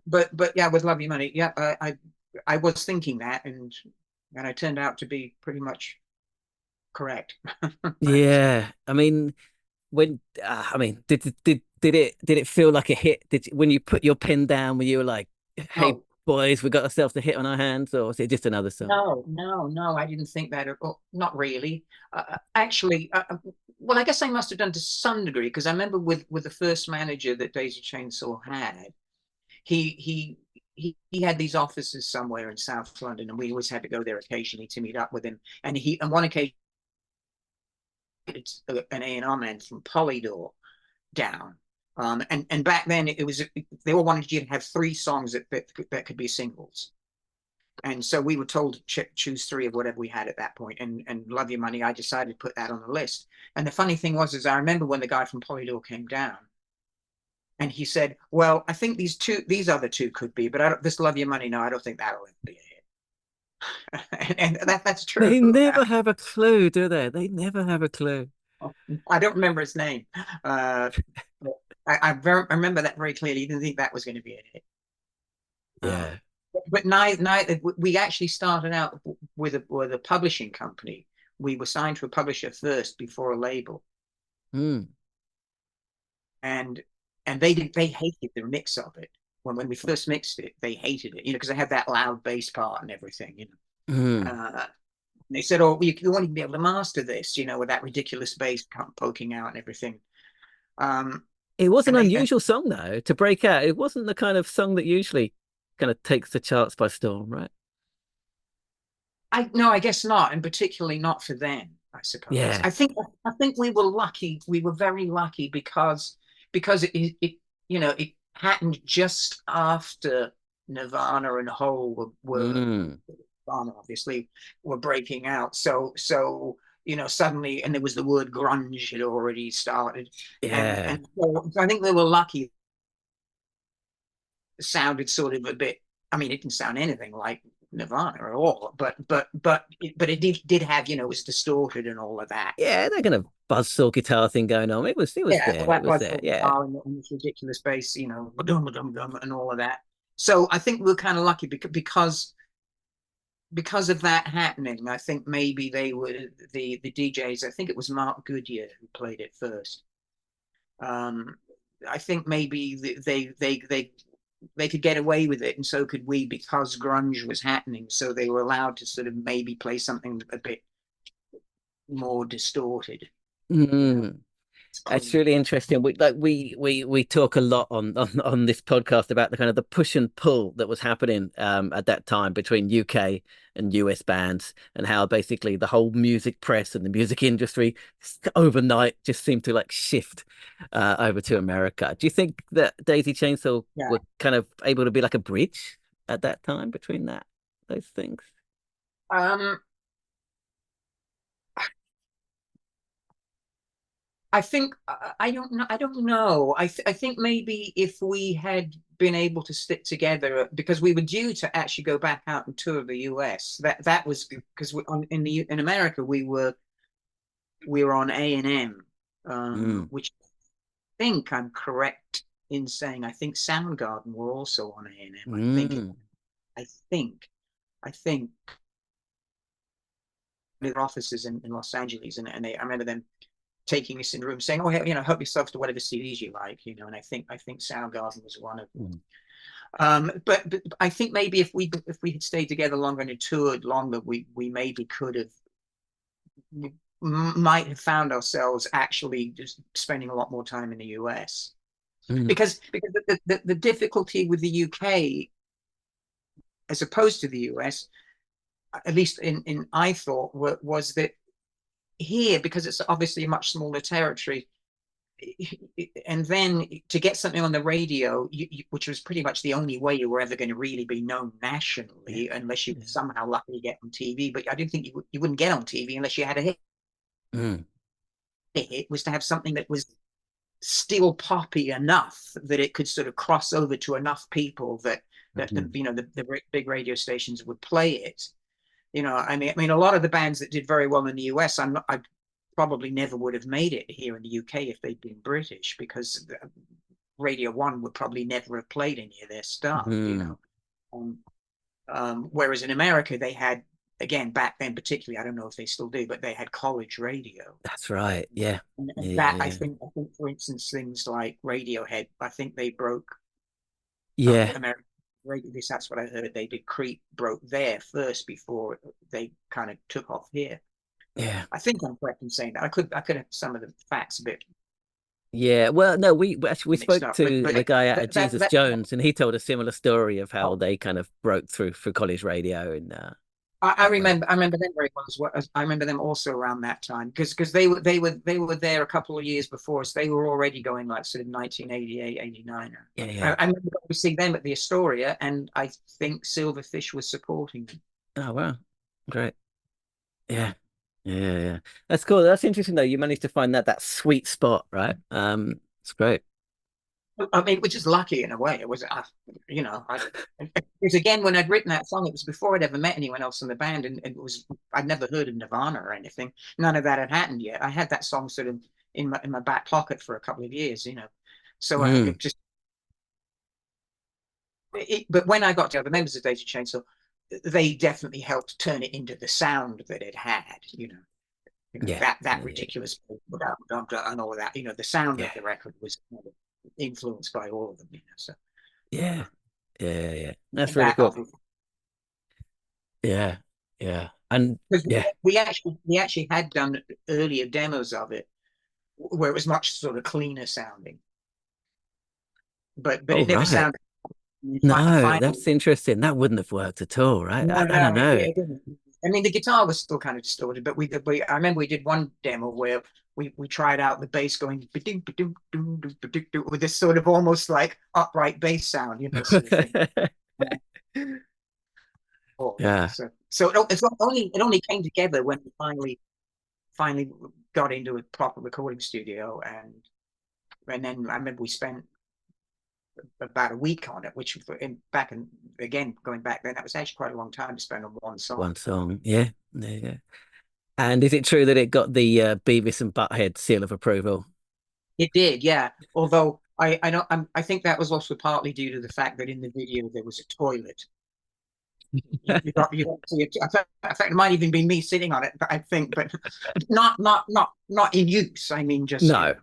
but yeah, with Love Your Money, yeah, I was thinking that, and I turned out to be pretty much correct. Yeah, I mean, did it feel like a hit? When you put your pen down, when you were like, "Hey No, boys, we got ourselves a hit on our hands," or was it just another song? no, I didn't think that. Not really. Actually, well, I guess I must have done to some degree, because I remember with the first manager that Daisy Chainsaw had, he had these offices somewhere in South London, and we always had to go there occasionally to meet up with him. And on one occasion, it's an A&R man from Polydor down. And back then they all wanted you to have 3 songs that could be singles. And so we were told to choose 3 of whatever we had at that point. And Love Your Money, I decided to put that on the list. And the funny thing was, I remember when the guy from Polydor came down, and he said, "Well, I think these other 2 could be, but this Love Your Money, no, I don't think that'll ever be a hit." and that's true. They never have a clue, do they? They never have a clue. I don't remember his name. I remember that very clearly. He didn't think that was going to be a hit. Yeah. But we actually started out with a publishing company. We were signed to a publisher first before a label. Mm. And they hated the mix of it. When we first mixed it, they hated it, because they had that loud bass part and everything, Mm. They said, "Oh, you won't even be able to master this, with that ridiculous bass poking out and everything." It was an unusual song, though, to break out. It wasn't the kind of song that usually kind of takes the charts by storm, right? No, I guess not, and particularly not for them, I suppose. Yeah. I think we were lucky. We were very lucky because it happened just after Nirvana and Hole were obviously were breaking out. So suddenly, and there was the word grunge had already started. Yeah. And so I think they were lucky. It sounded sort of a bit. I mean, it didn't sound anything like Nirvana at all, but it did have, it was distorted and all of that. Yeah, that kind of buzzsaw guitar thing going on. It was there. It was there. Yeah. And this ridiculous bass, and all of that. So I think we're kind of lucky because of that happening. I think maybe they were the DJs. I think it was Mark Goodyear who played it first. I think maybe they could get away with it, and so could we, because grunge was happening. So they were allowed to sort of maybe play something a bit more distorted. Mm. It's really interesting. We talk a lot on this podcast about the kind of the push and pull that was happening at that time between UK and US bands, and how basically the whole music press and the music industry overnight just seemed to like shift over to America. Do you think that Daisy Chainsaw were kind of able to be like a bridge at that time between those things? I think I don't know. I think maybe if we had been able to stick together, because we were due to actually go back out and tour the US. That was because in America we were on A&M, which I think I'm correct in saying. I think Soundgarden were also on A&M. I think their offices in Los Angeles, and I remember them taking us in the room saying, "Oh, help yourself to whatever CDs you like," and I think Soundgarden was one of them. But I think maybe if we had stayed together longer and had toured longer, we maybe might have found ourselves actually just spending a lot more time in the US. Because the difficulty with the UK as opposed to the US, at least in I thought, was that here, because it's obviously a much smaller territory, and then to get something on the radio, which was pretty much the only way you were ever going to really be known nationally, unless you somehow luckily get on TV. But I didn't think you wouldn't get on TV unless you had a hit. It was to have something that was still poppy enough that it could sort of cross over to enough people that the big radio stations would play it. I mean, a lot of the bands that did very well in the US, I probably never would have made it here in the UK if they'd been British, because Radio 1 would probably never have played any of their stuff, whereas in America they had, again, back then particularly, I don't know if they still do, but they had college radio. That's right. Yeah. I think, for instance, things like Radiohead, I think they broke American radio. That's what I heard. They did. Creep broke there first before they kind of took off here. Yeah, I think I'm correct in saying that. I could have some of the facts a bit. Yeah, well, no, we spoke to the guy out of Jesus Jones, and he told a similar story of how they kind of broke through for college radio. And I remember them very well as well. I remember them also around that time, because they were there a couple of years before us. They were already going like sort of 1988, 89. Yeah. I remember seeing them at the Astoria, and I think Silverfish was supporting them. Oh wow, great. Yeah. That's cool. That's interesting though. You managed to find that sweet spot, right? It's great. I mean, which is lucky in a way. It was, because again, when I'd written that song, it was before I'd ever met anyone else in the band, and I'd never heard of Nirvana or anything. None of that had happened yet. I had that song sort of in my back pocket for a couple of years, So I just. But when I got to the members of Daisy Chainsaw, they definitely helped turn it into the sound that it had, that ridiculous and all of that. The sound of the record was influenced by all of them. So yeah, that's really cool. Yeah, and we actually had done earlier demos of it where it was much sort of cleaner sounding, but it never sounded. No, that's interesting. That wouldn't have worked at all, right? I don't know. I mean, the guitar was still kind of distorted, but I remember we did one demo where we tried out the bass going with this sort of almost like upright bass sound, sort of thing. Yeah. So it only came together when we finally got into a proper recording studio, and then I remember we spent about a week on it, which going back then, that was actually quite a long time to spend on one song. Yeah. And is it true that it got the Beavis and Butthead seal of approval? It did, yeah. Although I think that was also partly due to the fact that in the video there was a toilet. You got to see it. I think it might even be me sitting on it, but I think, but not in use. I mean, just no.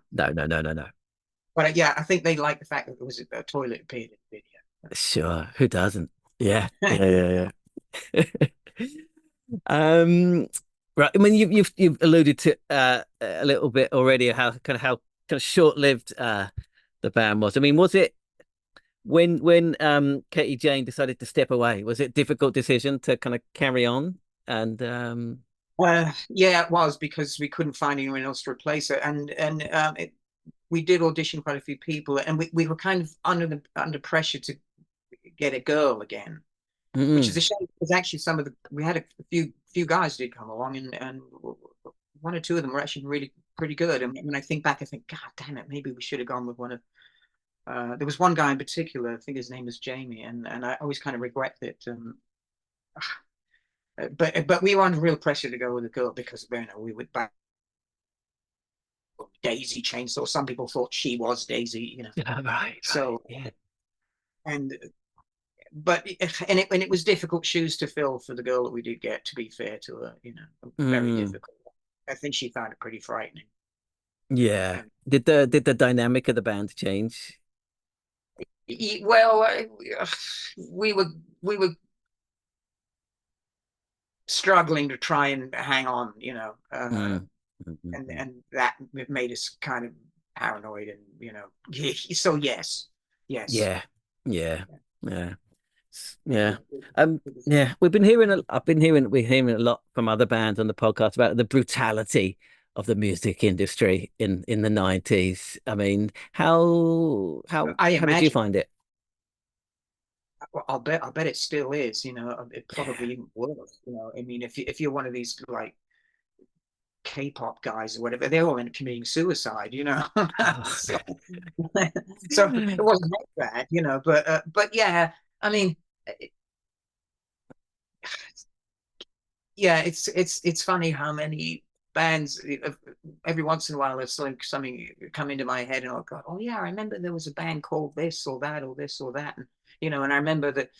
But yeah, I think they liked the fact that there was a toilet appeared in the video. Sure, who doesn't? Yeah. Right. I mean, you've alluded to a little bit already how kind of short-lived the band was. I mean, was it when Katie Jane decided to step away? Was it a difficult decision to kind of carry on? And yeah, it was, because we couldn't find anyone else to replace her, and we did audition quite a few people, and we were kind of under pressure to get a girl again, which is a shame, because actually we had a few guys did come along, and one or two of them were actually really pretty good. And when I think back, I think, God damn it, maybe we should have gone with one of. There was one guy in particular, I think his name was Jamie, and I always kind of regret that. But we were under real pressure to go with a girl, because we would back. Daisy Chainsaw. Some people thought she was Daisy, Right. So, but it was difficult shoes to fill for the girl that we did get. To be fair to her, very difficult. I think she found it pretty frightening. Yeah. Did the dynamic of the band change? Well, we were struggling to try and hang on, and that made us kind of paranoid, and so yes. Yeah. We're hearing a lot from other bands on the podcast about the brutality the music industry in the 90s. I mean, how did you find it? Well, I bet it still is. It probably even worse. I mean, if you're one of these like K-pop guys or whatever, they all end up committing suicide. So, so it wasn't that bad. But yeah, I mean, yeah, it's funny how many bands every once in a while there's something come into my head and I'll go, oh yeah, I remember there was a band called this or that or this or that, and I remember that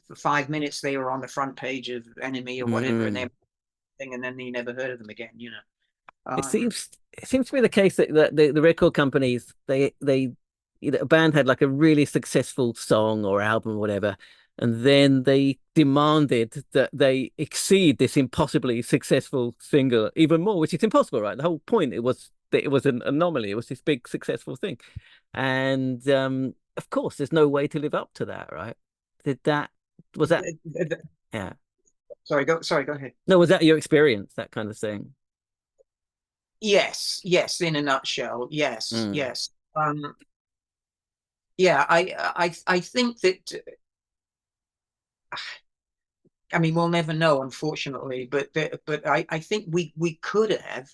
for 5 minutes they were on the front page of Enemy or whatever, and then you never heard of them again. It seems to be the case that the record companies, a band had like a really successful song or album or whatever, and then they demanded that they exceed this impossibly successful single even more, which is impossible, right? The whole point was that it was an anomaly. It was this big successful thing, and of course, there's no way to live up to that, right? Was that? Yeah. Sorry, go ahead. No, was that your experience? That kind of thing. Yes, in a nutshell, yes. Yeah, I think that, I mean, we'll never know, unfortunately, but I think we could have,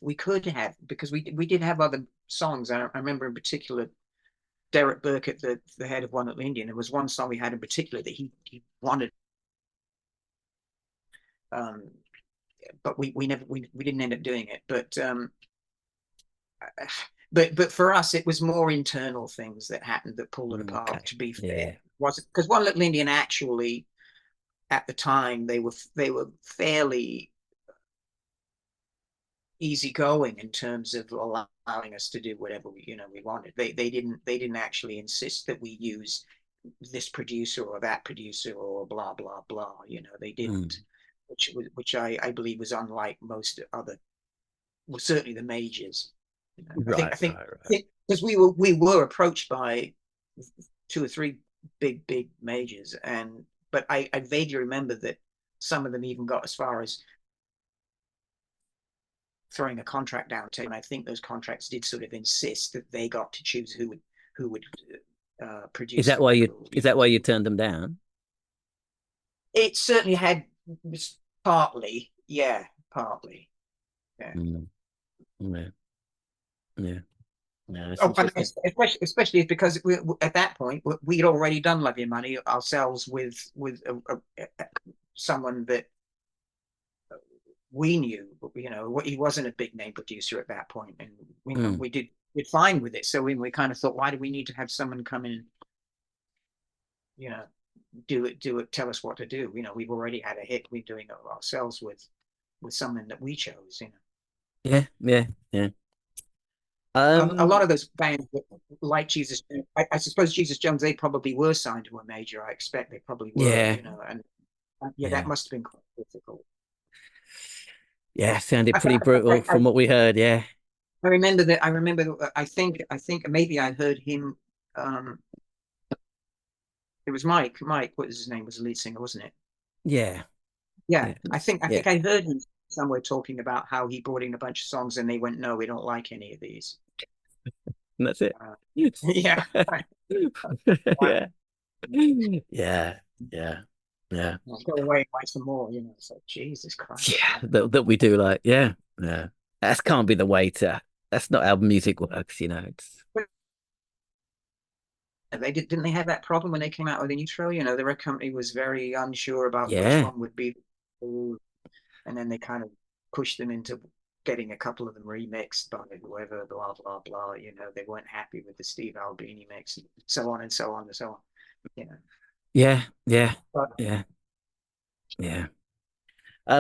because we did have other songs. I remember in particular Derek Burkett, the head of One Little Indian. There was one song we had in particular that he wanted, but we didn't end up doing it. But for us, it was more internal things that happened that pulled it apart. Okay. To be fair, was it because One Little Indian actually, at the time, they were fairly easygoing in terms of allowing us to do whatever we wanted. They didn't actually insist that we use this producer or that producer or blah blah blah. They didn't, which I believe was unlike most other, well, certainly the majors. I think because we were approached by 2 or 3 big majors, but I vaguely remember that some of them even got as far as throwing a contract down to, and I think those contracts did sort of insist that they got to choose who would produce. Is that why you turned them down? It certainly was partly. Yeah. Yeah. No, especially because at that point we'd already done Love Your Money ourselves with someone that we knew. He wasn't a big name producer at that point, and we did fine with it. So we kind of thought, why do we need to have someone come in and do it, tell us what to do? We've already had a hit. We're doing it ourselves with someone that we chose. Yeah. A lot of those bands, like Jesus, I suppose Jesus Jones, they probably were signed to a major. I expect they probably were. And that must have been quite difficult. Yeah, sounded pretty brutal from what we heard. Yeah, I remember that. I think maybe I heard him. It was Mike. What was his name? Was the lead singer, wasn't it? Yeah. I think I heard him somewhere talking about how he brought in a bunch of songs and they went, no, we don't like any of these. And that's it. Yeah. Yeah. I'll go away and buy some more. It's like, Jesus Christ. Yeah, that we do like. Yeah. That can't be the way to. That's not how music works. Didn't they have that problem when they came out with the Neutral? The record company was very unsure about which one would be, and then they kind of pushed them into getting a couple of them remixed by whoever, blah blah blah. They weren't happy with the Steve Albini mix, and so on and so on and so on. Yeah.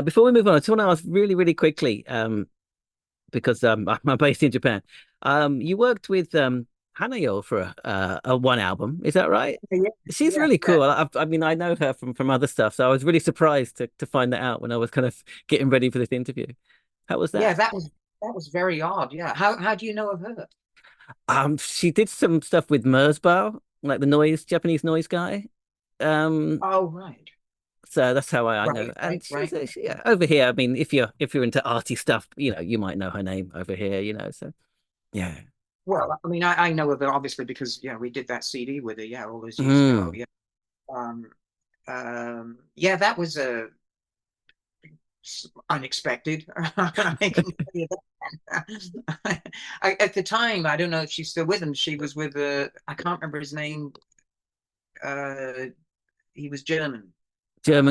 Before we move on, I just want to ask really, really quickly, because I'm based in Japan. You worked with Hanayo for a one album, is that right? Yeah. She's really cool. I mean, I know her from other stuff, so I was really surprised to find that out when I was kind of getting ready for this interview. How was that? Yeah, that was very odd. Yeah. How do you know of her? She did some stuff with Merzbow, like the Japanese noise guy. Oh, right. So that's how I know. And yeah, over here, I mean, if you're into arty stuff, you might know her name over here, so yeah. Well, I mean, I know of her obviously because we did that CD with her, all those years ago. Yeah. Yeah, that was unexpected. I can tell you that. At the time, I don't know if she's still with him. She was with I can't remember his name. He was German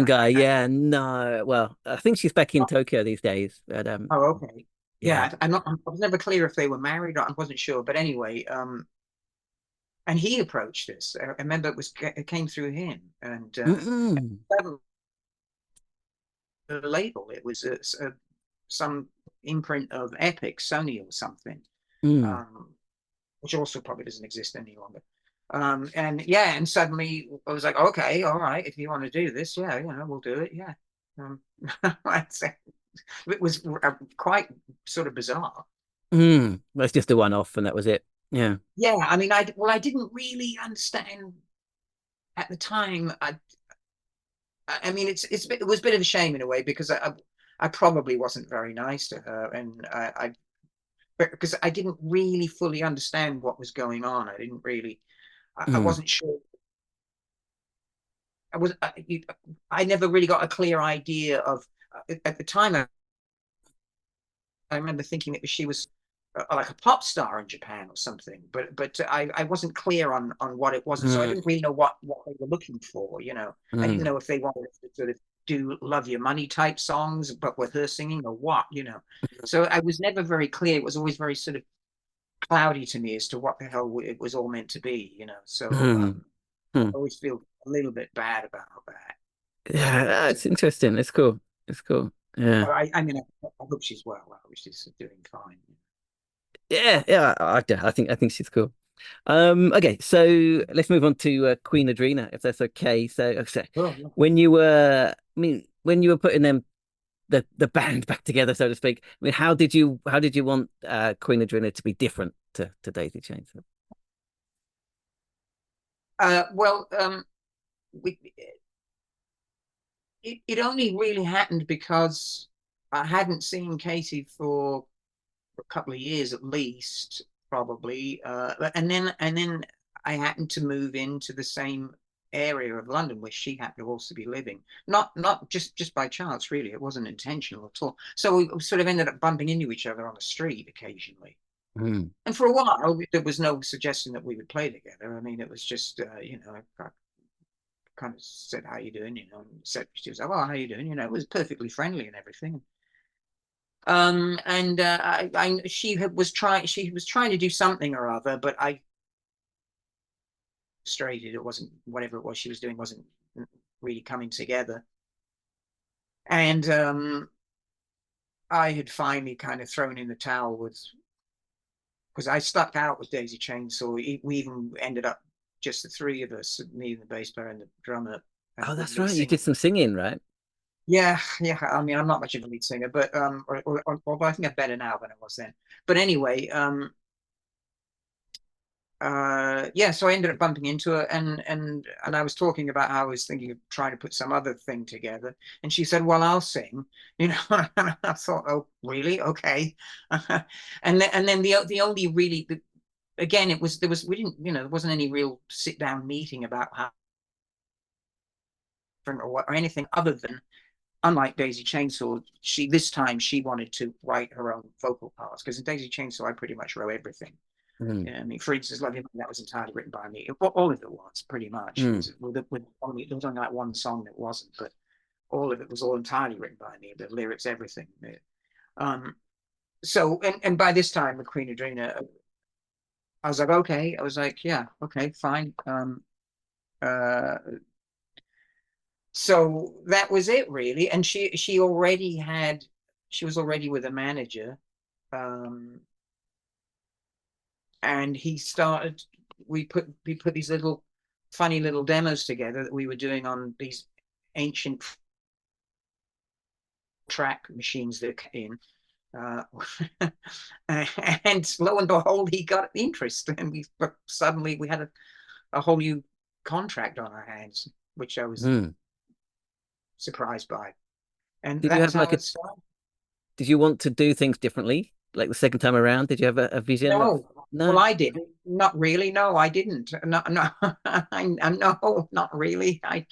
guy. Yeah, no. Well, I think she's back in Tokyo these days. But oh, okay. Yeah, I was never clear if they were married or I wasn't sure. But anyway, and he approached us. I remember it came through him, and the label. It was some imprint of Epic, Sony or something, which also probably doesn't exist any longer. And suddenly I was like, okay, all right, if you want to do this, we'll do it. Yeah. It was quite sort of bizarre. That's just a one-off, and that was it. Yeah. Yeah. I mean, I didn't really understand at the time. I mean, it was a bit of a shame in a way because I probably wasn't very nice to her, and because I didn't really fully understand what was going on. I didn't really. I wasn't sure. I never really got a clear idea of at the time. I remember thinking that she was like a pop star in Japan or something, but I wasn't clear on what it was, so I didn't really know what they were looking for. I didn't know if they wanted to sort of do "Love Your Money" type songs, but with her singing or what. So I was never very clear. It was always very sort of cloudy to me as to what the hell it was all meant to be. So I always feel a little bit bad about that. Yeah, it's interesting. It's cool. Yeah. I mean, I hope she's well. I hope she's doing fine. Yeah. I think she's cool. Okay, so let's move on to Queen Adrina, if that's okay. So, when you were putting them the band back together, so to speak, I mean, how did you want Queen Adrina to be different to Daisy Chainsaw? It only really happened because I hadn't seen Katie for a couple of years at least, probably, and then I happened to move into the same area of London where she happened to also be living. Not just by chance, really. It wasn't intentional at all. So we sort of ended up bumping into each other on the street occasionally. And for a while, there was no suggestion that we would play together. I mean, it was just, I kind of said, "How you doing?" And said, she was like, "Well, how you doing?" It was perfectly friendly and everything. She was trying to do something or other, but I frustrated. It wasn't, whatever it was she was doing wasn't really coming together. And I had finally kind of thrown in the towel because I stuck out with Daisy Chainsaw. We even ended up just the three of us, me, the bass player, and the drummer. Oh, that's right. You did some singing, right? Yeah. I mean, I'm not much of a lead singer, but although I think I'm better now than I was then. But anyway, so I ended up bumping into her, and I was talking about how I was thinking of trying to put some other thing together, and she said, "Well, I'll sing," and I thought, "Oh, really? Okay." And then the only really again, there wasn't any real sit down meeting about how or anything other than, unlike Daisy Chainsaw, this time she wanted to write her own vocal parts, because in Daisy Chainsaw I pretty much wrote everything. I mean, for instance, "Love Your Money," that was entirely written by me. All of it was pretty much. There was only like one song that wasn't, but all of it was all entirely written by me. The lyrics, everything. So and by this time with Queen Adrina, I was like, okay. I was like, yeah, okay, fine. So that was it really, and she was already with a manager, and we put these little funny little demos together that we were doing on these ancient track machines that came in, and lo and behold, he got interest, and suddenly we had a whole new contract on our hands, which I was surprised by. And did you that's have like how a? it started. Did you want to do things differently, like the second time around? Did you have a vision? No, No. well, I did not really. No, I didn't. No, no, no, not really. I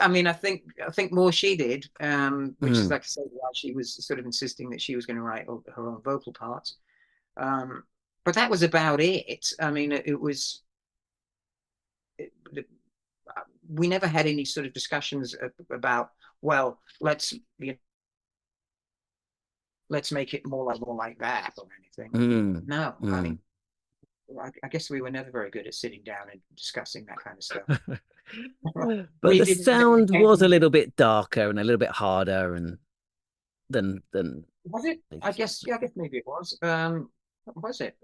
mean, I think more she did, which is like I said, why she was sort of insisting that she was going to write her own vocal parts. But that was about it. I mean, it was. We never had any sort of discussions about, well, let's make it more like that or anything. No, I mean, I guess we were never very good at sitting down and discussing that kind of stuff. But the sound was a little bit darker and a little bit harder, and than was it? I guess maybe it was. What was it?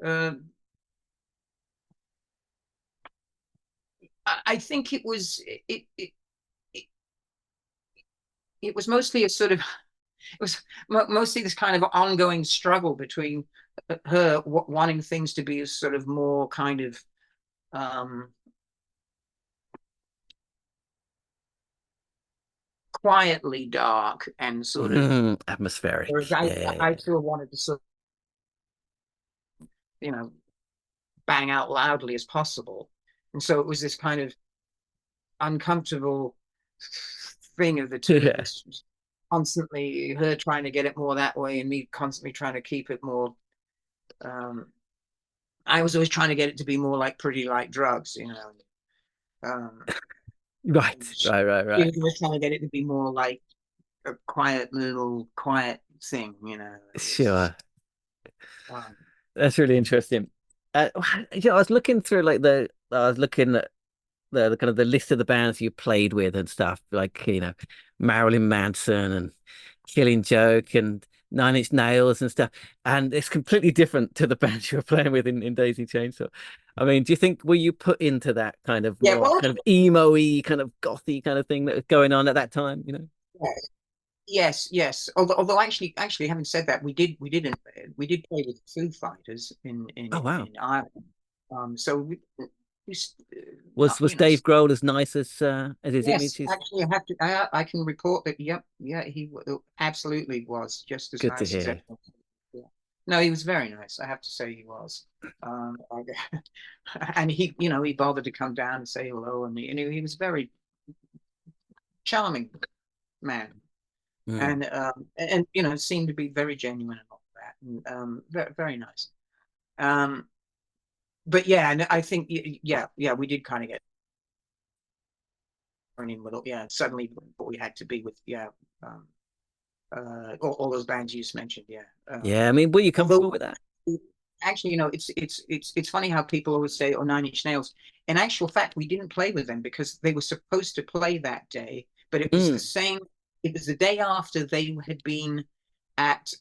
I think it was it was mostly a sort of it was mostly this kind of ongoing struggle between her wanting things to be sort of more kind of quietly dark and sort of atmospheric. I still wanted to sort of, bang out loudly as possible. And so it was this kind of uncomfortable thing of the two of us, constantly her trying to get it more that way and me constantly trying to keep it more. I was always trying to get it to be more like Pretty Like Drugs, Right. She was trying to get it to be more like a quiet little quiet thing, Sure. That's really interesting. I was looking through I was looking at the kind of the list of the bands you played with and stuff, like Marilyn Manson and Killing Joke and Nine Inch Nails and stuff, and it's completely different to the bands you were playing with in Daisy Chainsaw. I mean, do you think were you put into that kind of more kind of emo-y, kind of gothy kind of thing that was going on at that time? Yes. Although actually, having said that, we did play with Foo Fighters in Ireland. So we was Dave Grohl as nice as his image? Actually, I can report that. Yep, he absolutely was just as good nice to hear. as everyone. Yeah. No, he was very nice. I have to say he was. And he bothered to come down and say hello, and he was a very charming man. And seemed to be very genuine and all that, and very, very nice. But yeah, and I think we did kind of get in little, suddenly what we had to be with all those bands you just mentioned. I mean, were you comfortable with that? Actually, it's funny how people always say, "Oh, Nine Inch Nails." In actual fact, we didn't play with them because they were supposed to play that day, but it was the same. It was the day after they had been at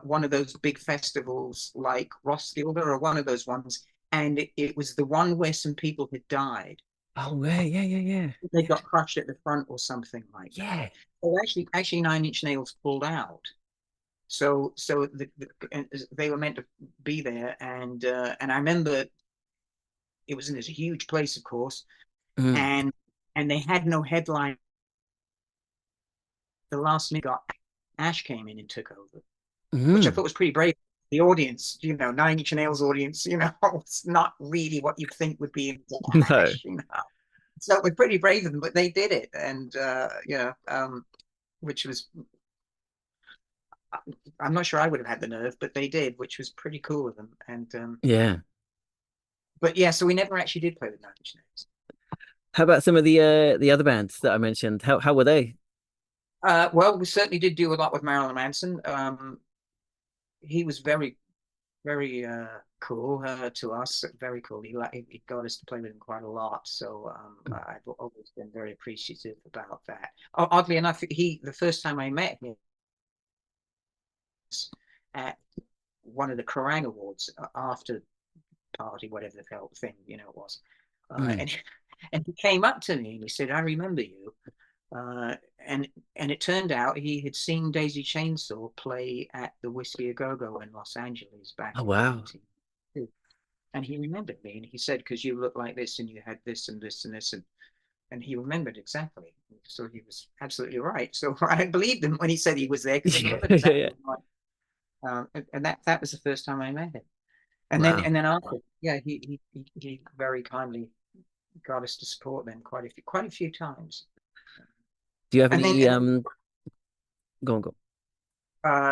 one of those big festivals like Roskilde or one of those ones, and it was the one where some people had died. Oh, yeah. They got crushed at the front or something like that. So actually, Nine Inch Nails pulled out. So they were meant to be there, and I remember it was in this huge place, of course, and they had no headline. The last minute, Ash came in and took over, which I thought was pretty brave. The audience, Nine Inch Nails audience, it's not really what you'd think would be into Ash, So it was pretty brave of them, but they did it, and which was, I'm not sure I would have had the nerve, but they did, which was pretty cool of them. And but yeah, so we never actually did play with Nine Inch Nails. How about some of the other bands that I mentioned? How were they? Well, we certainly did do a lot with Marilyn Manson. He was very, very cool to us. Very cool. He got us to play with him quite a lot. So I've always been very appreciative about that. Oddly enough, the first time I met him at one of the Kerrang Awards after party, whatever the hell thing it was, and he came up to me and he said, "I remember you." And it turned out he had seen Daisy Chainsaw play at the Whiskey A Go Go in Los Angeles back in 1992. And he remembered me, and he said, "Because you look like this, and you had this and this and this," and he remembered exactly. So he was absolutely right. So I believed him when he said he was there, because he remembered exactly. And that was the first time I met him. And then after, yeah, he very kindly got us to support them quite a few times. Do you have any go on.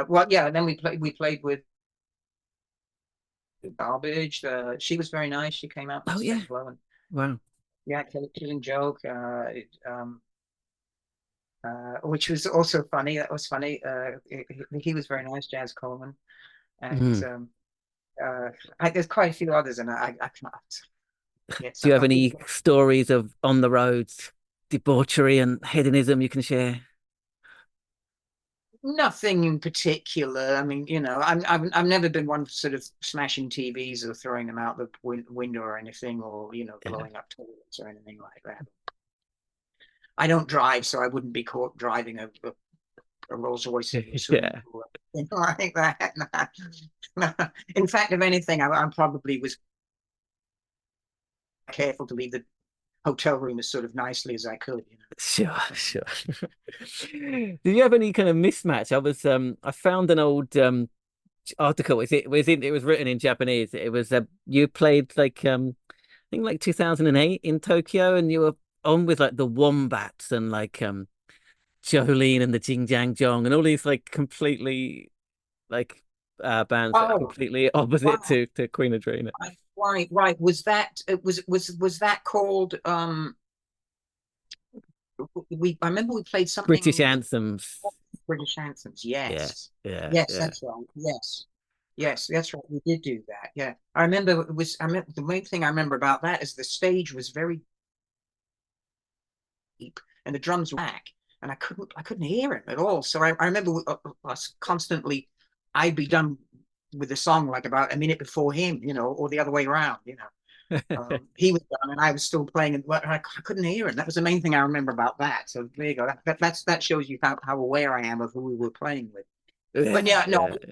Well, yeah, and then we played with Garbage. She was very nice. She came out. Oh yeah. And, wow. Yeah, Killing Joke. Which was also funny. That was funny. He was very nice, Jazz Coleman, and there's quite a few others, and I can't. Do you have any stories of on the roads debauchery and hedonism you can share? Nothing in particular. I mean, I've never been one for sort of smashing TVs or throwing them out the window or anything, or blowing up toilets or anything like that. I don't drive, so I wouldn't be caught driving a Rolls Royce. Yeah. Like that. In fact, if anything, I probably was careful to leave the hotel room as sort of nicely as I could. Sure. Did you have any kind of mismatch? I found an old article. It was written in Japanese. It was you played like I think like 2008 in Tokyo, and you were on with like the Wombats and like Jolene and the Jing Jang Jong and all these like completely like bands that are completely opposite to Queen Adrina. Right. Was that called I remember we played something British anthems. Yes. Yeah. That's right. Yes, that's right. We did do that. Yeah. I remember the main thing I remember about that is the stage was very deep and the drums were back, and I couldn't hear him at all. So I remember us constantly, I'd be done with the song like about a minute before him, or the other way around, he was done and I was still playing, and I couldn't hear him. That was the main thing I remember about that. So there you go. That shows you how aware I am of who we were playing with. But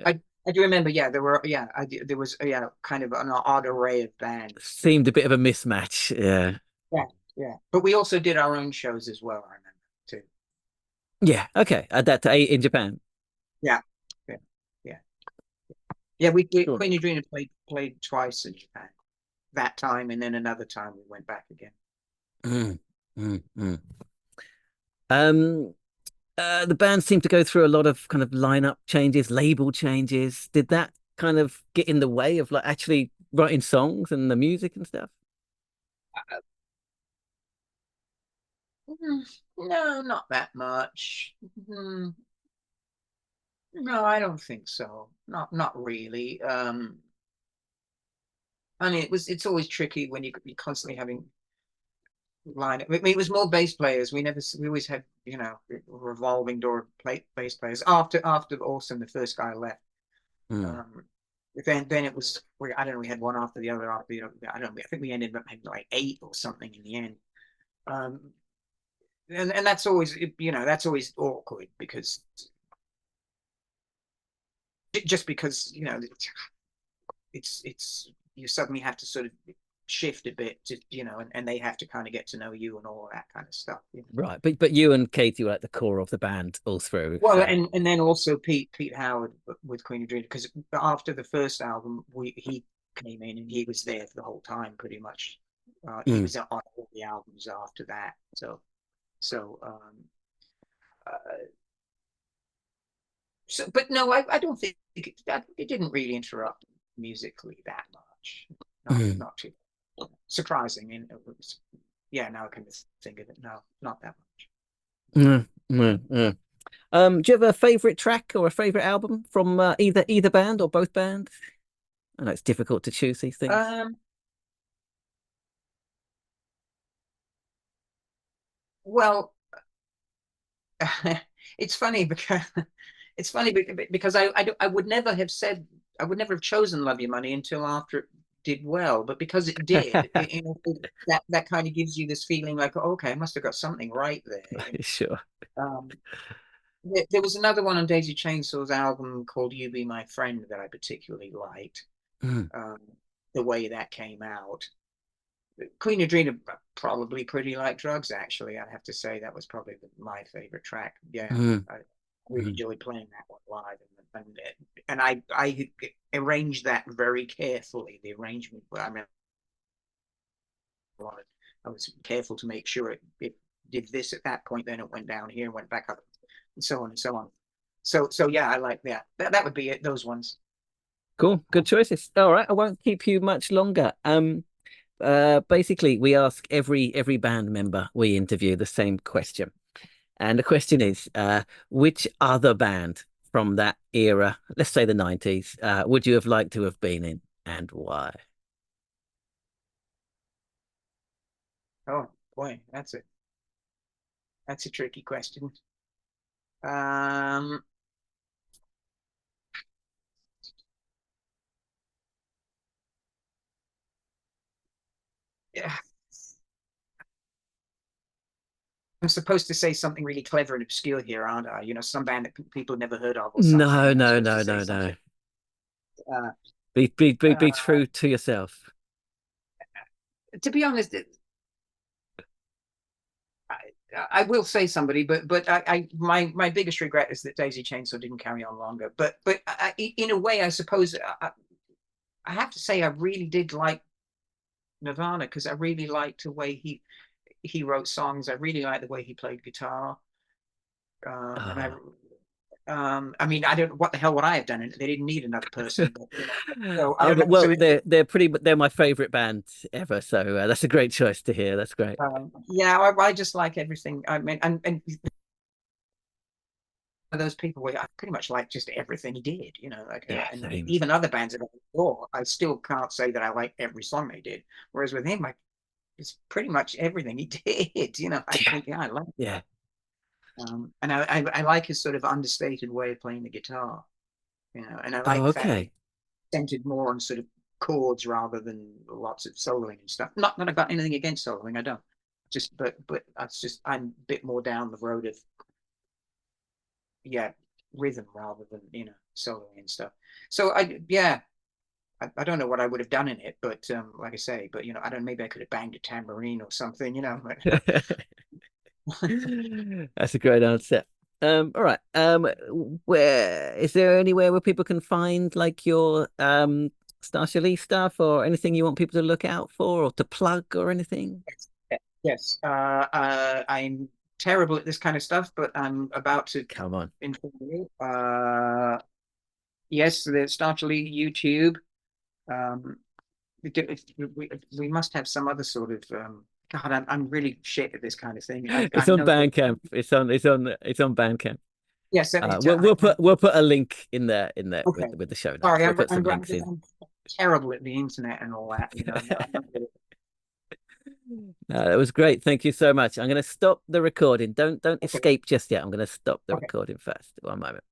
I do remember. Yeah, there was kind of an odd array of bands. Seemed a bit of a mismatch. Yeah. But we also did our own shows as well. I remember too. Yeah. Okay. At that time in Japan. Yeah. We Queen Adrina played twice in Japan. That time, and then another time we went back again. The band seemed to go through a lot of kind of lineup changes, label changes. Did that kind of get in the way of like actually writing songs and the music and stuff? No, not that much. No, I don't think so. Not really. I mean, it's always tricky when you're constantly having line. I mean, it was more bass players. We always had, revolving door bass players. After Awesome, the first guy left. Then it was, I don't know, we had one after the other. I don't know. I think we ended up having like 8 or something in the end. And that's always, that's always awkward because it's you suddenly have to sort of shift a bit to, and they have to kind of get to know you and all that kind of stuff. Right. But you and Katie were at the core of the band all through. Well, so. and then also Pete Howard with Queen Adrina, because after the first album, he came in and he was there for the whole time pretty much. He was on all the albums after that. But no, I don't think it didn't really interrupt musically that much. Not too surprising. And it was, now I can think of it. No, not that much. Do you have a favorite track or a favorite album from either band or both bands? I know it's difficult to choose these things. Well, it's funny because I would never have chosen Love Your Money until after it did well, but because it did, that kind of gives you this feeling like, okay, I must have got something right there. Sure. There was another one on Daisy Chainsaw's album called You Be My Friend that I particularly liked. The way that came out. Queen Adrina, probably Pretty Like Drugs, actually. I'd have to say that was probably my favorite track. Yeah, I really enjoyed playing that one live. And I arranged that very carefully, the arrangement. I mean, I was careful to make sure it did this at that point, then it went down here, went back up, and so on and so on. So yeah, I like that. That would be it, those ones. Cool, good choices. All right, I won't keep you much longer. Basically, we ask every band member we interview the same question, and the question is, which other band from that era, let's say the 90s, would you have liked to have been in, and why? Oh boy, that's a tricky question. Yeah. I'm supposed to say something really clever and obscure here, aren't I? You know, some band that people have never heard of or something. No. Be true to yourself. To be honest, I will say somebody, but my biggest regret is that Daisy Chainsaw didn't carry on longer. But in a way, I suppose I have to say I really did like Nirvana, because I really liked the way he wrote songs. I really liked the way he played guitar. And I mean, I don't know what the hell would I have done. They didn't need another person. They're my favorite band ever. So that's a great choice to hear. That's great. Yeah, I just like everything. I mean, and those people where I pretty much like just everything he did, you know, like and even other bands that I still can't say that I like every song they did. Whereas with him, it's pretty much everything he did, you know. I think I like that. And I like his sort of understated way of playing the guitar, you know, and I like that centered more on sort of chords rather than lots of soloing and stuff. Not that I've got anything against soloing, I don't. Just but that's just I'm a bit more down the road of rhythm rather than, you know, soloing and stuff. So I don't know what I would have done in it, but like I say, but you know, I don't. Maybe I could have banged a tambourine or something, you know. That's a great answer. All right. Where is there anywhere where people can find like your Starship stuff or anything you want people to look out for or to plug or anything? Yes. I'm terrible at this kind of stuff, but I'm about to come on. inform you. Yes, the Starship YouTube. We must have some other sort of God, I'm really shit at this kind of thing. It's on Bandcamp. It's on Bandcamp. Yes, we'll put a link in there okay. with the show notes. Sorry, we'll put some links in. I'm terrible at the internet and all that. You know, No, that was great. Thank you so much. I'm going to stop the recording. Don't escape just yet. I'm going to stop the recording first. One moment.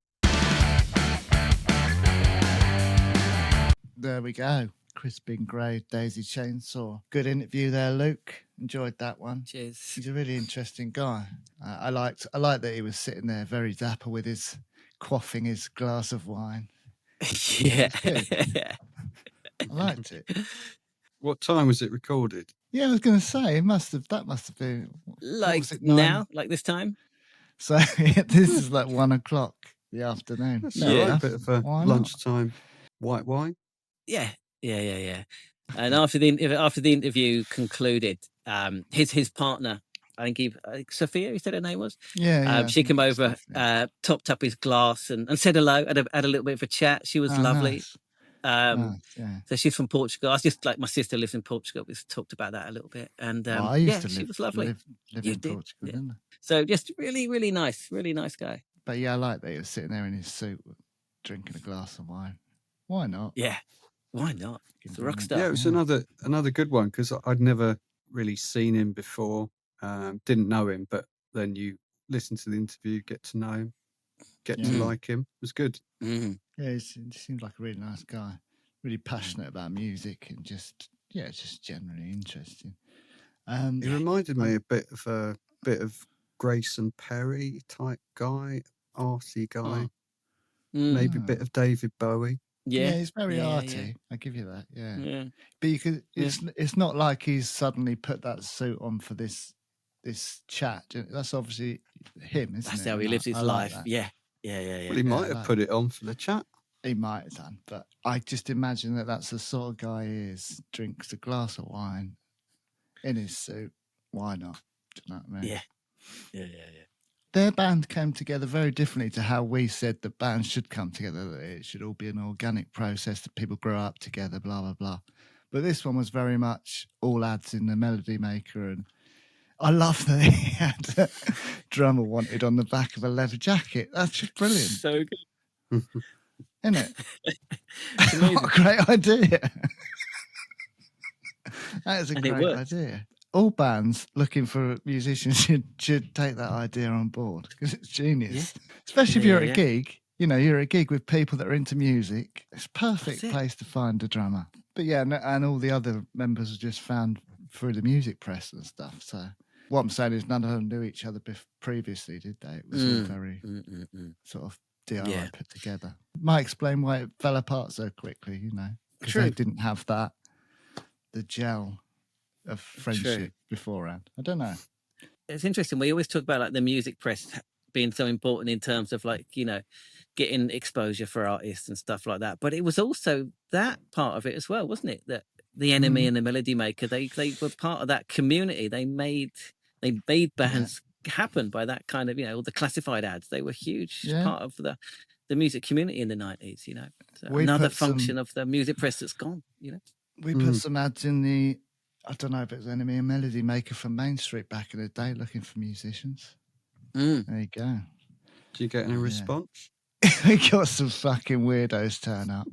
There we go. Crispin Gray, Daisy Chainsaw. Good interview there, Luke. Enjoyed that one. Cheers. He's a really interesting guy. I liked that he was sitting there very dapper with his quaffing his glass of wine. Yeah. I liked it. What time was it recorded? Yeah, I was going to say that must have been like now, like this time. So this is like 1 o'clock the afternoon. That's a bit of a lunchtime white wine. Yeah. And after the interview concluded, his partner, I think Sophia, he said her name was. She came over, topped up his glass and said hello. Had a little bit of a chat. She was lovely. Nice. So she's from Portugal. I was just like, my sister lives in Portugal. We talked about that a little bit, and she was lovely. Live in Portugal, didn't I? So just really nice guy. But yeah, I like that he was sitting there in his suit, drinking a glass of wine. Why not? Yeah, why not? It's a rock star. Yeah, it was another good one because I'd never really seen him before. Didn't know him, but then you listen to the interview, get to know him, get to like him. It was good. Mm-hmm. Yeah, he seems like a really nice guy. Really passionate about music and just generally interesting. He reminded me a bit of Grayson Perry type guy, arty guy. Maybe a bit of David Bowie. Yeah, he's very yeah, arty. I give you that. Yeah. yeah. But you could. It's not like he's suddenly put that suit on for this chat. That's obviously him, isn't That's it? how he And lives his I like life. that. Yeah. Well, he might have put it on for the chat. He might have done, but I just imagine that that's the sort of guy he is. Drinks a glass of wine in his suit. Why not? Do you know what I mean? Yeah. Their band came together very differently to how we said that bands should come together. That it should all be an organic process, that people grow up together, blah, blah, blah. But this one was very much all ads in the Melody Maker. And I love that he had a drummer wanted on the back of a leather jacket. That's just brilliant. So good. Isn't it? What a great idea. That is a great idea. All bands looking for musicians should take that idea on board because it's genius. Yeah. Especially if you're at a gig. You know, you're at a gig with people that are into music. It's a perfect place to find a drummer. But yeah, and all the other members are just found through the music press and stuff. So what I'm saying is none of them knew each other previously, did they? It was all very sort of DIY put together. Might explain why it fell apart so quickly, you know, because they didn't have the gel of friendship beforehand. I don't know. It's interesting. We always talk about like the music press being so important in terms of like, you know, getting exposure for artists and stuff like that. But it was also that part of it as well, wasn't it? That the Enemy and the Melody Maker, they were part of that community. They made bands happen by that kind of, you know, all the classified ads. They were huge part of the music community in the 90s, you know. So another function of the music press that's gone, you know. We put some ads in the, I don't know if it was Enemy and Melody Maker from Main Street back in the day looking for musicians. There you go. Do you get any response? We got some fucking weirdos turn up.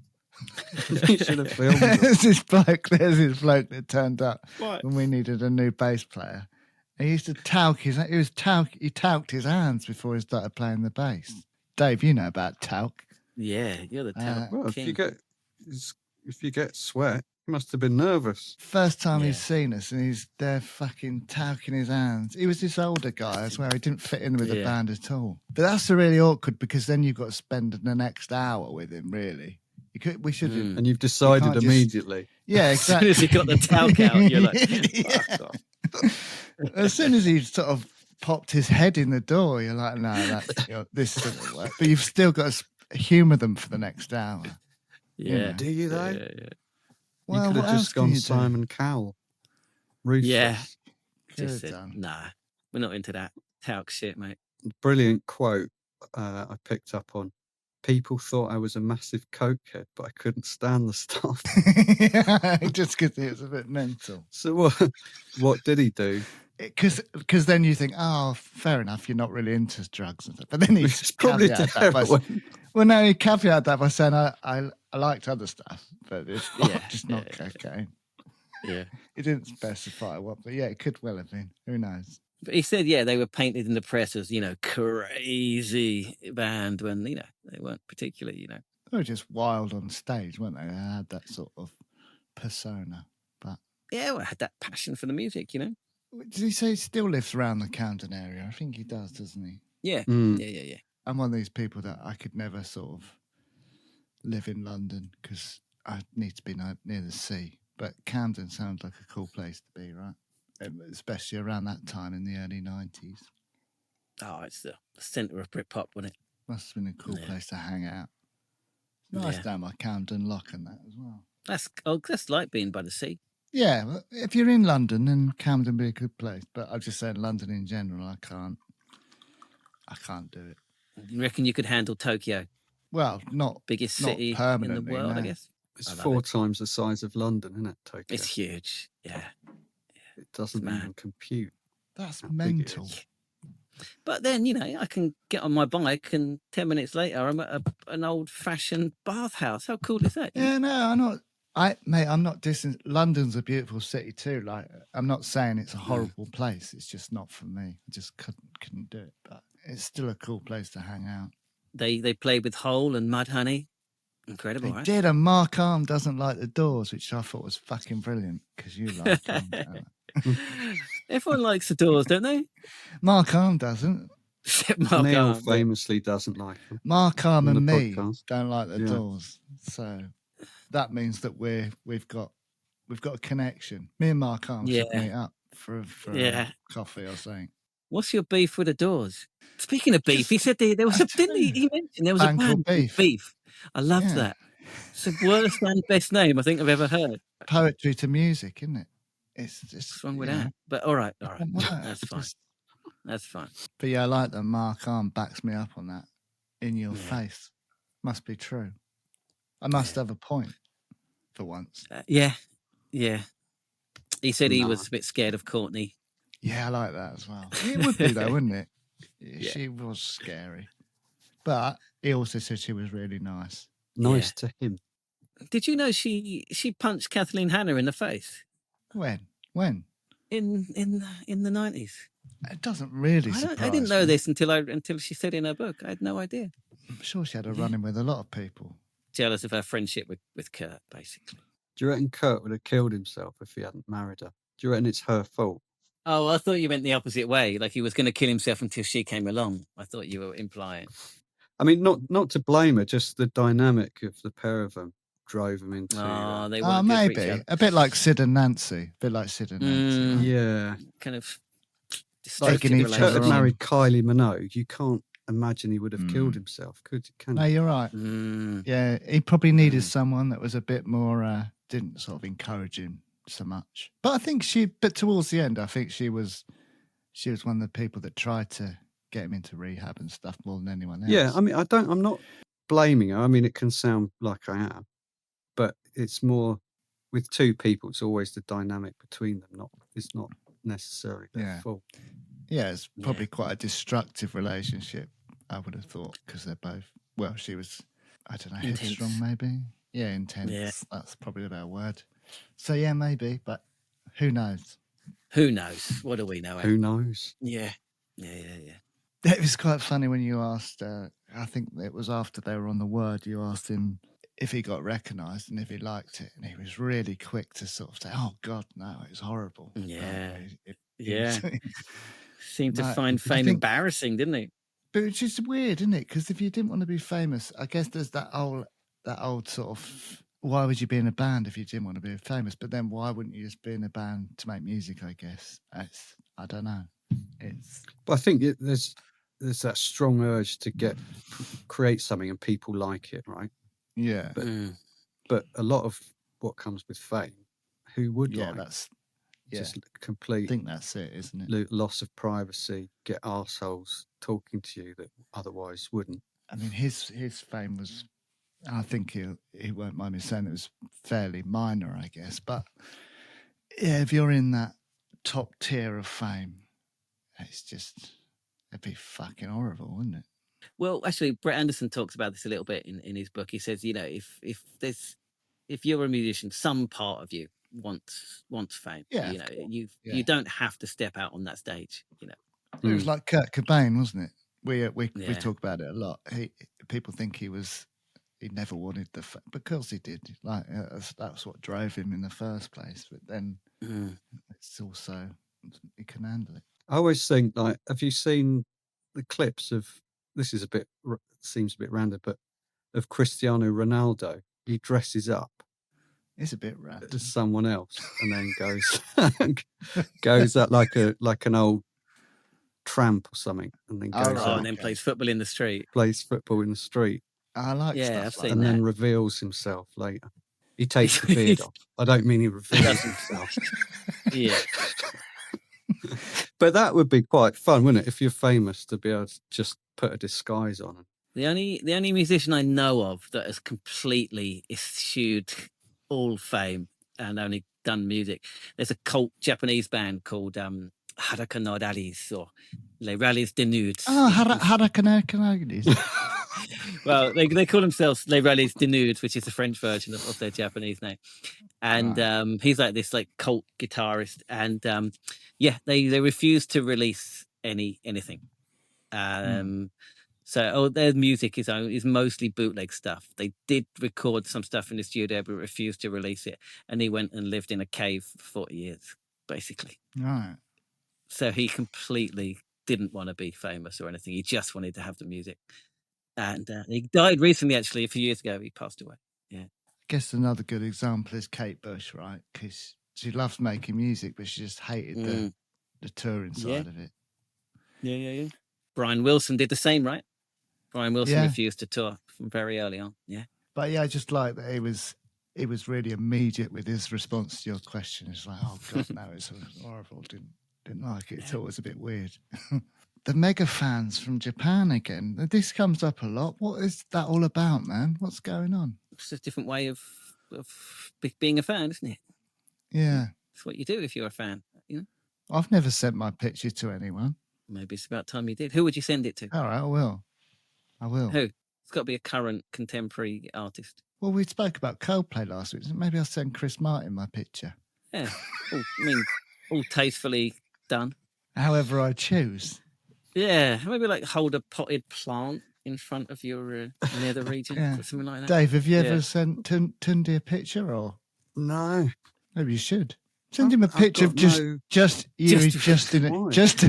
You should have filmed them. There's this bloke that turned up when we needed a new bass player. He used to talc he talked his hands before he started playing the bass. Dave, you know about talc. Yeah, you're the talc well, king. if you get sweat, he must have been nervous. First time he's seen us, and he's there fucking talking his hands. He was this older guy as well. He didn't fit in with the band at all. But that's really awkward because then you've got to spend the next hour with him, really. We should have. And you've decided immediately. Yeah, exactly. As soon as he got the talc out, you're like, fuck off. As soon as he sort of popped his head in the door, you're like, no, this doesn't work. But you've still got to humour them for the next hour. Yeah. You know? Do you though? Yeah. Well, you could have just gone Simon Cowell. Ruthless. Yeah. Just said, nah, we're not into that talc shit, mate. Brilliant quote I picked up on. People thought I was a massive cokehead, but I couldn't stand the stuff. Just because it was a bit mental. So what did he do? Because then you think, oh, fair enough, you're not really into drugs and stuff. But then he's probably he caveated that by saying, I liked other stuff, but it's just not cocaine. Yeah. He didn't specify what, but yeah, it could well have been. Who knows? But he said, they were painted in the press as, you know, crazy band when, you know, they weren't particularly, you know. They were just wild on stage, weren't they? They had that sort of persona. But yeah, well, I had that passion for the music, you know. Did he say he still lives around the Camden area? I think he does, doesn't he? Yeah. Yeah. I'm one of these people that I could never sort of live in London because I need to be near the sea. But Camden sounds like a cool place to be, right? Especially around that time in the early 90s. Oh, it's the centre of Britpop, wasn't it? Must have been a cool place to hang out. Nice down by Camden Lock and that as well. That's like being by the sea. Yeah, well, if you're in London, then Camden be a good place. But I'm just saying, London in general, I can't do it. You reckon you could handle Tokyo? Well, not biggest not city in the world, I guess. It's 4 times the size of London, isn't it, Tokyo? It's huge, yeah. It doesn't even compute. That's mental. But then, you know, I can get on my bike and 10 minutes later, I'm at an old-fashioned bathhouse. How cool is that? Yeah, no, I'm not dissing. London's a beautiful city too. Like, I'm not saying it's a horrible place. It's just not for me. I just couldn't do it. But it's still a cool place to hang out. They played with Hole and Mudhoney. Incredible, they right? did, and Mark Arm doesn't like the Doors, which I thought was fucking brilliant because you like them. Everyone likes the Doors, don't they? Mark Arm doesn't. Except Mark Neil Arm. famously doesn't like them. Mark Arm on and the me podcast. don't like the Yeah. Doors, so that means that we've got a connection. Me and Mark Arm should Yeah. meet up for Yeah. coffee or something. What's your beef with the Doors? Speaking of beef, he said there was I a, didn't he? He mentioned there was a Band called band called Beef. I love Yeah. that. It's the worst and best name I think I've ever heard. Poetry to music, isn't it? It's just What's wrong with you know, that? But all right. nothing wrong with that. That's fine. Just- That's fine. But yeah, I like that Mark Arm backs me up on that. In your Yeah. face. Must be true. I must have a point for once. Yeah. He said he No. was a bit scared of Courtney. Yeah, I like that as well. It would be though, wouldn't it? Yeah. She was scary. But he also said she was really nice. Nice to him. Did you know she punched Kathleen Hanna in the face When? in the 90s? It doesn't really I surprise didn't know me. this until she said in her book. I had no idea. I'm sure she had a run-in with a lot of people. Jealous of her friendship with Kurt, basically. Do you reckon Kurt would have killed himself if he hadn't married her? Do you reckon it's her fault? Oh, I thought you meant the opposite way. Like he was going to kill himself until she came along. I thought you were implying. I mean, not to blame her, just the dynamic of the pair of them drove him into. Oh, they Oh, weren't good for each maybe. other. A bit like Sid and Nancy. Mm. yeah. Kind of Taking If each Kurt other had on. married Kylie Minogue, you can't imagine he would have Mm. killed himself, can No, you? you're right. Mm. Yeah, he probably needed someone that was a bit more, didn't sort of encourage him so much. But I think but towards the end, I think she was one of the people that tried to get him into rehab and stuff more than anyone else. Yeah, I mean, I'm not blaming her. I mean, it can sound like I am, but it's more with two people. It's always the dynamic between them. It's not necessarily their fault. Yeah, it's probably quite a destructive relationship, I would have thought, because they're both, well, she was, I don't know, Intense. headstrong maybe? Yeah, intense. Yeah. That's probably a better word. So yeah, maybe, but who knows? Who knows? What do we know? Who knows? Yeah. It was quite funny when you asked, I think it was after they were on the Word, you asked him if he got recognised and if he liked it. And he was really quick to sort of say, oh, God, no, it was horrible. Yeah. Yeah. Seemed to Like, find I fame think- embarrassing, didn't he? But it's just weird, isn't it? Because if you didn't want to be famous, I guess there's that old sort of, why would you be in a band if you didn't want to be famous? But then why wouldn't you just be in a band to make music, I guess? I don't know. But I think there's that strong urge to create something and people like it, right? Yeah. But a lot of what comes with fame, who would like? That's just I complete think that's it, isn't it? loss of privacy, get arseholes talking to you that otherwise wouldn't. I mean, his fame was, I think he won't mind me saying, it was fairly minor, I guess. But yeah, if you're in that top tier of fame, it'd be fucking horrible, wouldn't it? Well, actually, Brett Anderson talks about this a little bit in his book. He says, if you're a musician, some part of you wants fame. Yeah, You know, of course. you don't have to step out on that stage. You know. It was like Kurt Cobain, wasn't it? We Yeah. talk about it a lot. People think he never wanted the fame, because he did. Like that's what drove him in the first place. But then it's also he can handle it. I always think, like, have you seen the clips of, this is seems a bit random, but of Cristiano Ronaldo? He dresses up It's a bit random. as someone else and then goes up like an old tramp or something, and then goes out, and then plays football in the street. plays football in the street, I like Yeah, stuff I've like seen and that. then reveals himself later. He takes the beard off. I don't mean he reveals himself. Yeah. But that would be quite fun, wouldn't it? If you're famous, to be able to just put a disguise on. The only musician I know of that has completely eschewed all fame and only done music, there's a cult Japanese band called Haraka no Rallies, or Les Rallies de Nudes. Oh, Harakanagis. Well, they call themselves Les Rallies de Nudes, which is the French version of their Japanese name. And he's like this cult guitarist, and they refuse to release anything. So their music is mostly bootleg stuff. They did record some stuff in the studio, but refused to release it. And he went and lived in a cave for 40 years, basically. Right. So he completely didn't want to be famous or anything. He just wanted to have the music. And he died recently, actually, a few years ago. He passed away. Yeah. I guess another good example is Kate Bush, right? Because she loves making music, but she just hated the touring side of it. Yeah. Brian Wilson did the same, right? Brian Wilson refused to tour from very early on. Yeah. But yeah, I just like that he was really immediate with his response to your question. It's like, oh God, no, it's horrible. Didn't like it at all. It was a bit weird. The mega fans from Japan again. This comes up a lot. What is that all about, man? What's going on? It's a different way of being a fan, isn't it? Yeah. It's what you do if you're a fan, you know? I've never sent my picture to anyone. Maybe it's about time you did. Who would you send it to? All right, I will. Who? It's got to be a current contemporary artist. Well, we spoke about Coldplay last week. Maybe I'll send Chris Martin my picture. Yeah. All tastefully done. However I choose. Yeah. Maybe like hold a potted plant in front of your nether region or something like that. Dave, have you ever sent Tunde a picture or? No. Maybe you should. Send him a picture of just in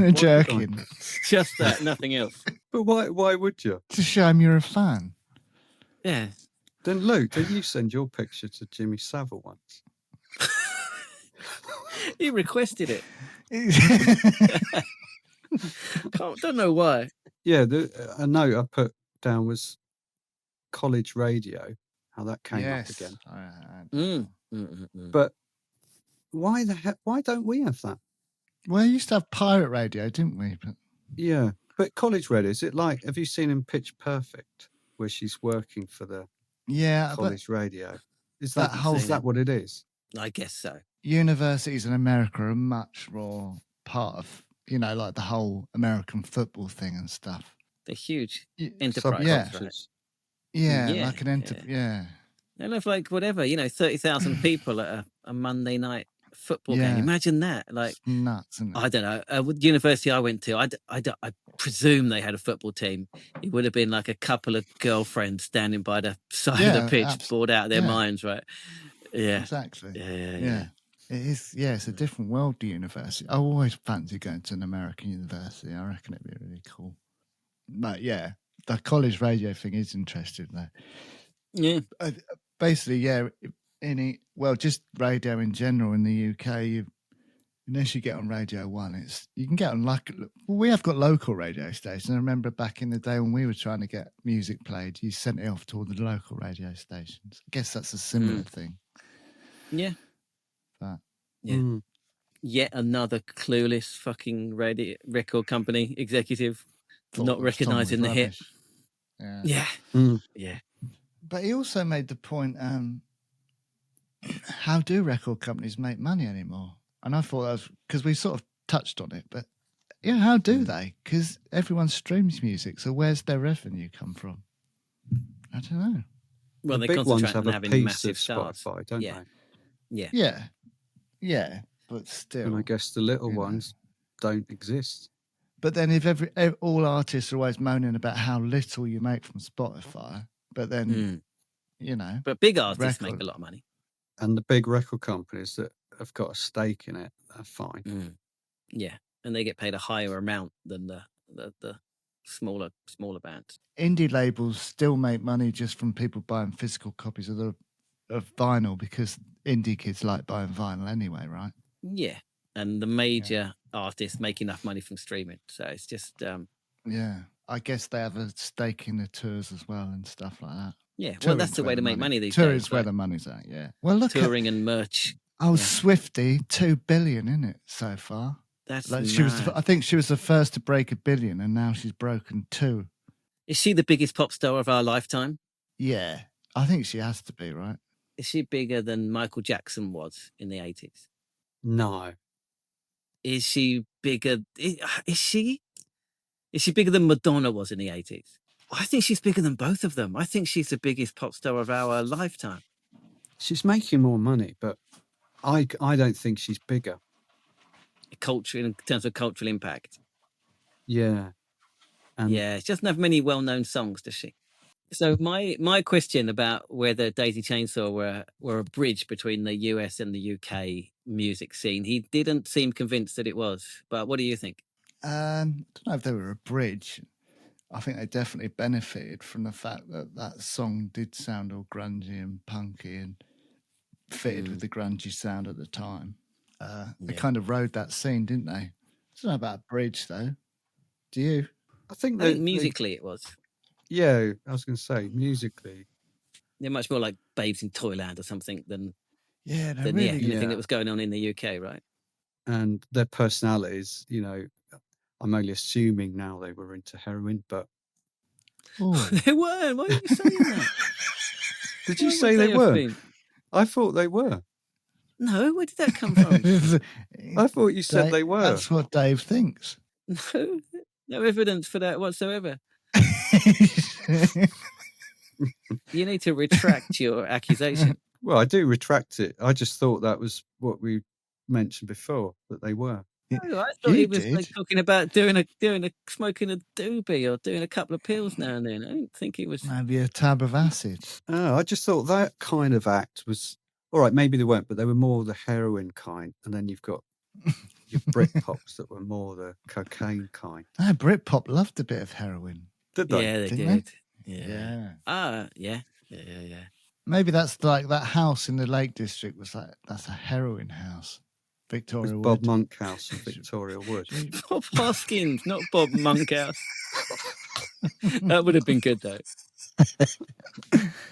a jerkin. Just that, nothing else. But why would you? To show him you're a fan. Yeah. Then Luke, did you send your picture to Jimmy Savile once? He requested it. Don't know why. Yeah, a note I put down was college radio, how that came up again. But why the heck? Why don't we have that? Well, we used to have pirate radio, didn't we? But... Yeah, but college radio, is it like, have you seen in Pitch Perfect, where she's working for the college radio? Is that what it is? I guess so. Universities in America are much more part of, like the whole American football thing and stuff. The huge enterprise. Like an enterprise. Yeah. They have like whatever, 30,000 people at a Monday night football game. Imagine that. Like, it's nuts, isn't it? I don't know. With the university I went to, I presume they had a football team. It would have been like a couple of girlfriends standing by the side of the pitch, bored out of their minds, right? Yeah. Exactly. Yeah. It is. Yeah, it's a different world, the university. I always fancy going to an American university. I reckon it'd be really cool. But yeah, the college radio thing is interesting, though. Yeah. Basically, just radio in general in the UK, unless you get on Radio 1, you can get on we have got local radio stations. I remember back in the day when we were trying to get music played, you sent it off to all the local radio stations. I guess that's a similar thing. Yeah. But yet another clueless fucking record company executive not recognising the hit. Yeah. Yeah. But he also made the point, how do record companies make money anymore? And I thought that was, because we sort of touched on it, but how do they? Because everyone streams music, so where's their revenue come from? I don't know. Well, they concentrate on having massive stars, Spotify, don't they? Yeah, but still. And I guess the little ones don't exist. But then if all artists are always moaning about how little you make from Spotify, but then, But big artists make a lot of money. And the big record companies that have got a stake in it are fine. Yeah, and they get paid a higher amount than the smaller bands. Indie labels still make money just from people buying physical copies of vinyl, because indie kids like buying vinyl anyway, right? Yeah, and the major artists make enough money from streaming, so it's just I guess they have a stake in the tours as well and stuff like that. Yeah, well, that's the way to make money these days. Touring's where the money's at. Yeah. Well, look, touring and merch. Oh, Swiftie, 2 billion in it so far. That's I think she was the first to break 1 billion, and now she's broken 2. Is she the biggest pop star of our lifetime? Yeah, I think she has to be, right? Is she bigger than Michael Jackson was in the 80s? No. Is she bigger? Is she bigger than Madonna was in the 80s? I think she's bigger than both of them. I think she's the biggest pop star of our lifetime. She's making more money, but I don't think she's bigger. In terms of cultural impact. Yeah. She doesn't have many well-known songs, does she? So my question about whether Daisy Chainsaw were a bridge between the US and the UK music scene, he didn't seem convinced that it was. But what do you think? I don't know if they were a bridge. I think they definitely benefited from the fact that that song did sound all grungy and punky and fitted with the grungy sound at the time. They kind of rode that scene, didn't they? I don't know about a bridge, though. Do you? I think musically it was. Yeah, I was going to say, musically. They're much more like Babes in Toyland or something than really, anything that was going on in the UK, right? And their personalities, you know, I'm only assuming now they were into heroin, but... They weren't. Why are you saying that? Did you say they were? I thought they were. No, where did that come from? I thought you said they were. That's what Dave thinks. No evidence for that whatsoever. You need to retract your accusation. Well, I do retract it. I just thought that was what we mentioned before, that they were. No, I thought he was like, talking about smoking a doobie or doing a couple of pills now and then. I didn't think he was. Maybe a tab of acid. Oh, I just thought that kind of act was all right. Maybe they weren't, but they were more the heroin kind. And then you've got your Britpops that were more the cocaine kind. No, Britpop loved a bit of heroin. Did they? Yeah, they did. Yeah. Yeah. Maybe that's like that house in the Lake District was like, that's a heroin house. Victoria Wood. Bob Monkhouse and Victoria Wood. Bob Hoskins, not Bob Monkhouse. That would have been good though.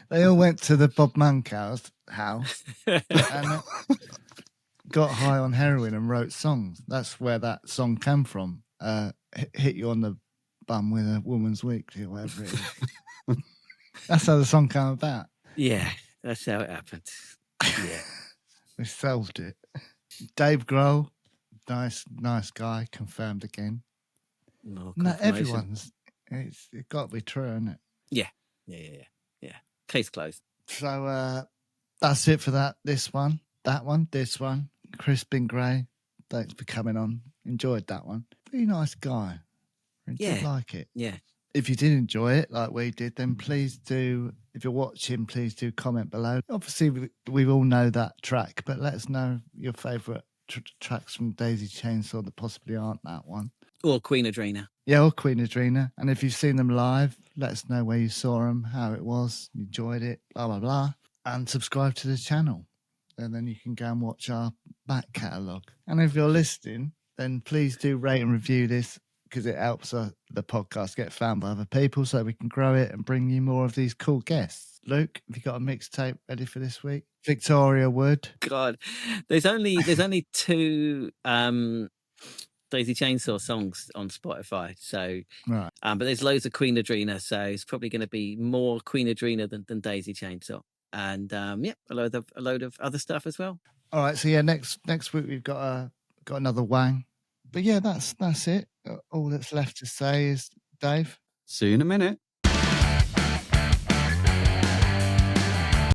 They all went to the Bob Monkhouse house and got high on heroin and wrote songs. That's where that song came from. Hit you on the bum with a woman's weekly or whatever it is. That's how the song came about. Yeah, that's how it happened. Yeah. We solved it. Dave Grohl, nice guy, confirmed again. No, everyone's. It's got to be true, isn't it? Yeah. Case closed. So that's it for that. This one. Crispin Gray, thanks for coming on. Enjoyed that one. Pretty nice guy. Did like it. Yeah. If you did enjoy it like we did, then please do, if you're watching, please do comment below. Obviously, we all know that track, but let us know your favourite tracks from Daisy Chainsaw that possibly aren't that one. Or Queen Adrina. Yeah, or Queen Adrina. And if you've seen them live, let us know where you saw them, how it was, enjoyed it, blah, blah, blah. And subscribe to the channel. And then you can go and watch our back catalogue. And if you're listening, then please do rate and review this, because it helps the podcast get found by other people so we can grow it and bring you more of these cool guests. Luke, have you got a mixtape ready for this week? Victoria Wood. God, there's only 2 Daisy Chainsaw songs on Spotify. So, right. But there's loads of Queen Adrina, so it's probably going to be more Queen Adrina than Daisy Chainsaw. And a load of other stuff as well. All right, so yeah, next week we've got another Wang. But yeah, that's it. All that's left to say is, Dave. See you in a minute.